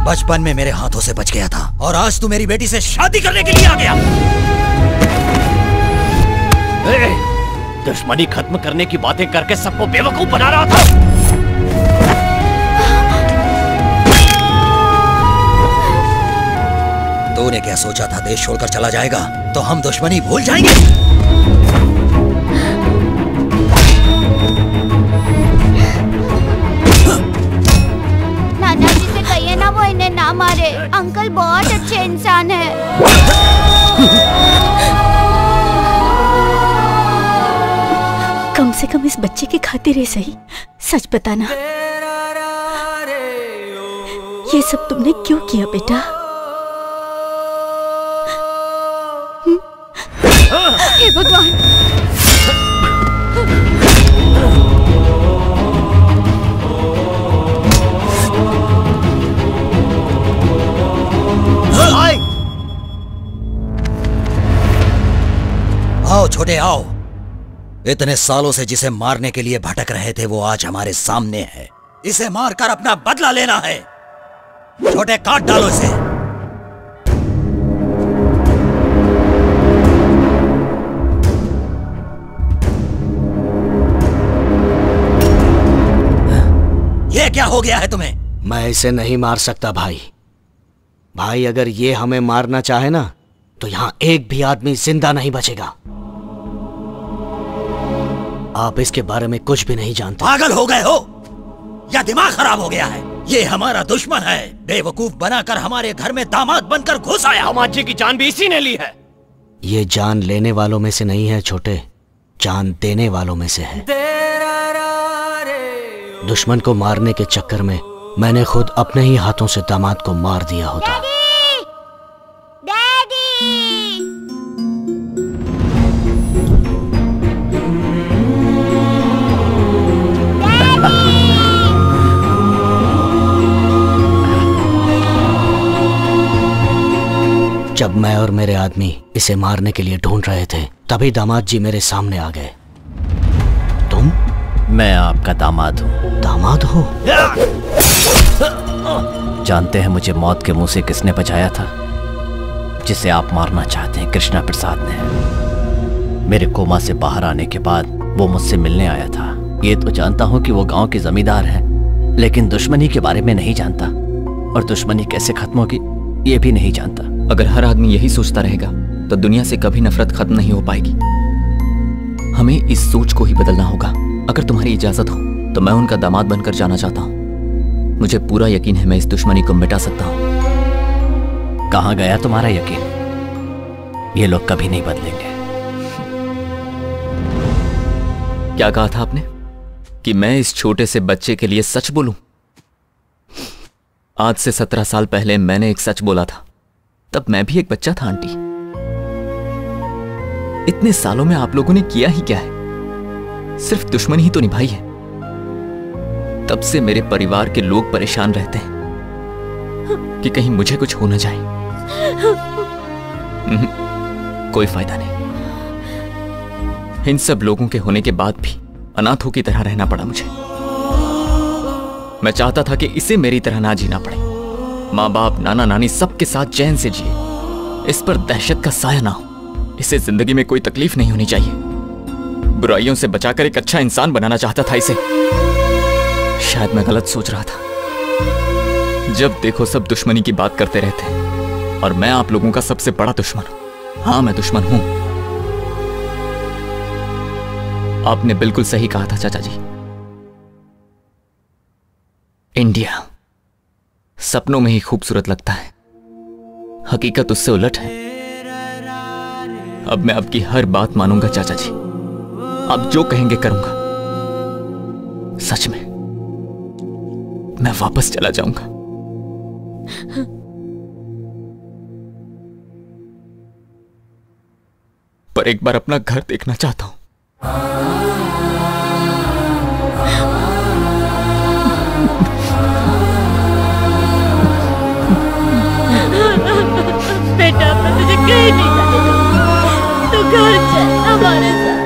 बचपन में मेरे हाथों से बच गया था और आज तू मेरी बेटी से शादी करने के लिए आ गया। दुश्मनी खत्म करने की बातें करके सबको बेवकूफ बना रहा था। तूने क्या सोचा था देश छोड़कर चला जाएगा तो हम दुश्मनी भूल जाएंगे? नाना जी से कहिए ना वो इन्हें ना मारे। अंकल बहुत अच्छे इंसान है। कम से कम इस बच्चे की खातिर ही सही सच बताना, ये सब तुमने क्यों किया बेटा? हे भगवान! आओ छोटे आओ। इतने सालों से जिसे मारने के लिए भटक रहे थे वो आज हमारे सामने है। इसे मारकर अपना बदला लेना है। छोटे काट डालो इसे। ये क्या हो गया है तुम्हें? मैं इसे नहीं मार सकता भाई। भाई अगर ये हमें मारना चाहे ना तो यहाँ एक भी आदमी जिंदा नहीं बचेगा। आप इसके बारे में कुछ भी नहीं जानते। पागल हो गए हो या दिमाग खराब हो गया है? ये हमारा दुश्मन है। बेवकूफ बनाकर हमारे घर में दामाद बनकर घुस आया। दामाद जी की जान भी इसी ने ली है। ये जान लेने वालों में से नहीं है छोटे, जान देने वालों में से है। दुश्मन को मारने के चक्कर में मैंने खुद अपने ही हाथों से दामाद को मार दिया होता। जब मैं और मेरे आदमी इसे मारने के लिए ढूंढ रहे थे तभी दामाद जी मेरे सामने आ गए। तुम? मैं आपका दामाद हूँ। दामाद हो? जानते हैं मुझे मौत के मुंह से किसने बचाया था? जिसे आप मारना चाहते हैं, कृष्णा प्रसाद ने। मेरे कोमा से बाहर आने के बाद वो मुझसे मिलने आया था। ये तो जानता हूँ कि वो गांव के जमींदार हैं, लेकिन दुश्मनी के बारे में नहीं जानता, और दुश्मनी कैसे खत्म होगी ये भी नहीं जानता। अगर हर आदमी यही सोचता रहेगा तो दुनिया से कभी नफरत खत्म नहीं हो पाएगी। हमें इस सोच को ही बदलना होगा। अगर तुम्हारी इजाजत हो तो मैं उनका दामाद बनकर जाना चाहता हूँ। मुझे पूरा यकीन है मैं इस दुश्मनी को मिटा सकता हूँ। कहाँ गया तुम्हारा यकीन? ये लोग कभी नहीं बदलेंगे। क्या कहा था आपने कि मैं इस छोटे से बच्चे के लिए सच बोलूं? आज से 17 साल पहले मैंने एक सच बोला था। तब मैं भी एक बच्चा था आंटी। इतने सालों में आप लोगों ने किया ही क्या है? सिर्फ दुश्मनी ही तो निभाई है। तब से मेरे परिवार के लोग परेशान रहते हैं कि कहीं मुझे कुछ हो न जाए। कोई फायदा नहीं। इन सब लोगों के होने के बाद भी अनाथों की तरह रहना पड़ा मुझे। मैं चाहता था कि इसे मेरी तरह ना जीना पड़े। माँ बाप, नाना नानी सबके साथ चैन से जिए। इस पर दहशत का साया ना हो। इसे जिंदगी में कोई तकलीफ नहीं होनी चाहिए। बुराइयों से बचाकर एक अच्छा इंसान बनाना चाहता था इसे। शायद मैं गलत सोच रहा था। जब देखो सब दुश्मनी की बात करते रहते हैं और मैं आप लोगों का सबसे बड़ा दुश्मन हूं। हाँ, मैं दुश्मन हूं। आपने बिल्कुल सही कहा था चाचा जी। इंडिया सपनों में ही खूबसूरत लगता है, हकीकत उससे उलट है। अब मैं आपकी हर बात मानूंगा चाचा जी। आप जो कहेंगे करूंगा। सच में मैं वापस चला जाऊंगा। पर एक बार अपना घर देखना चाहता हूं। बेटा, मैं तुझे कहीं नहीं जाने दूंगी। तू घर चल हमारे साथ।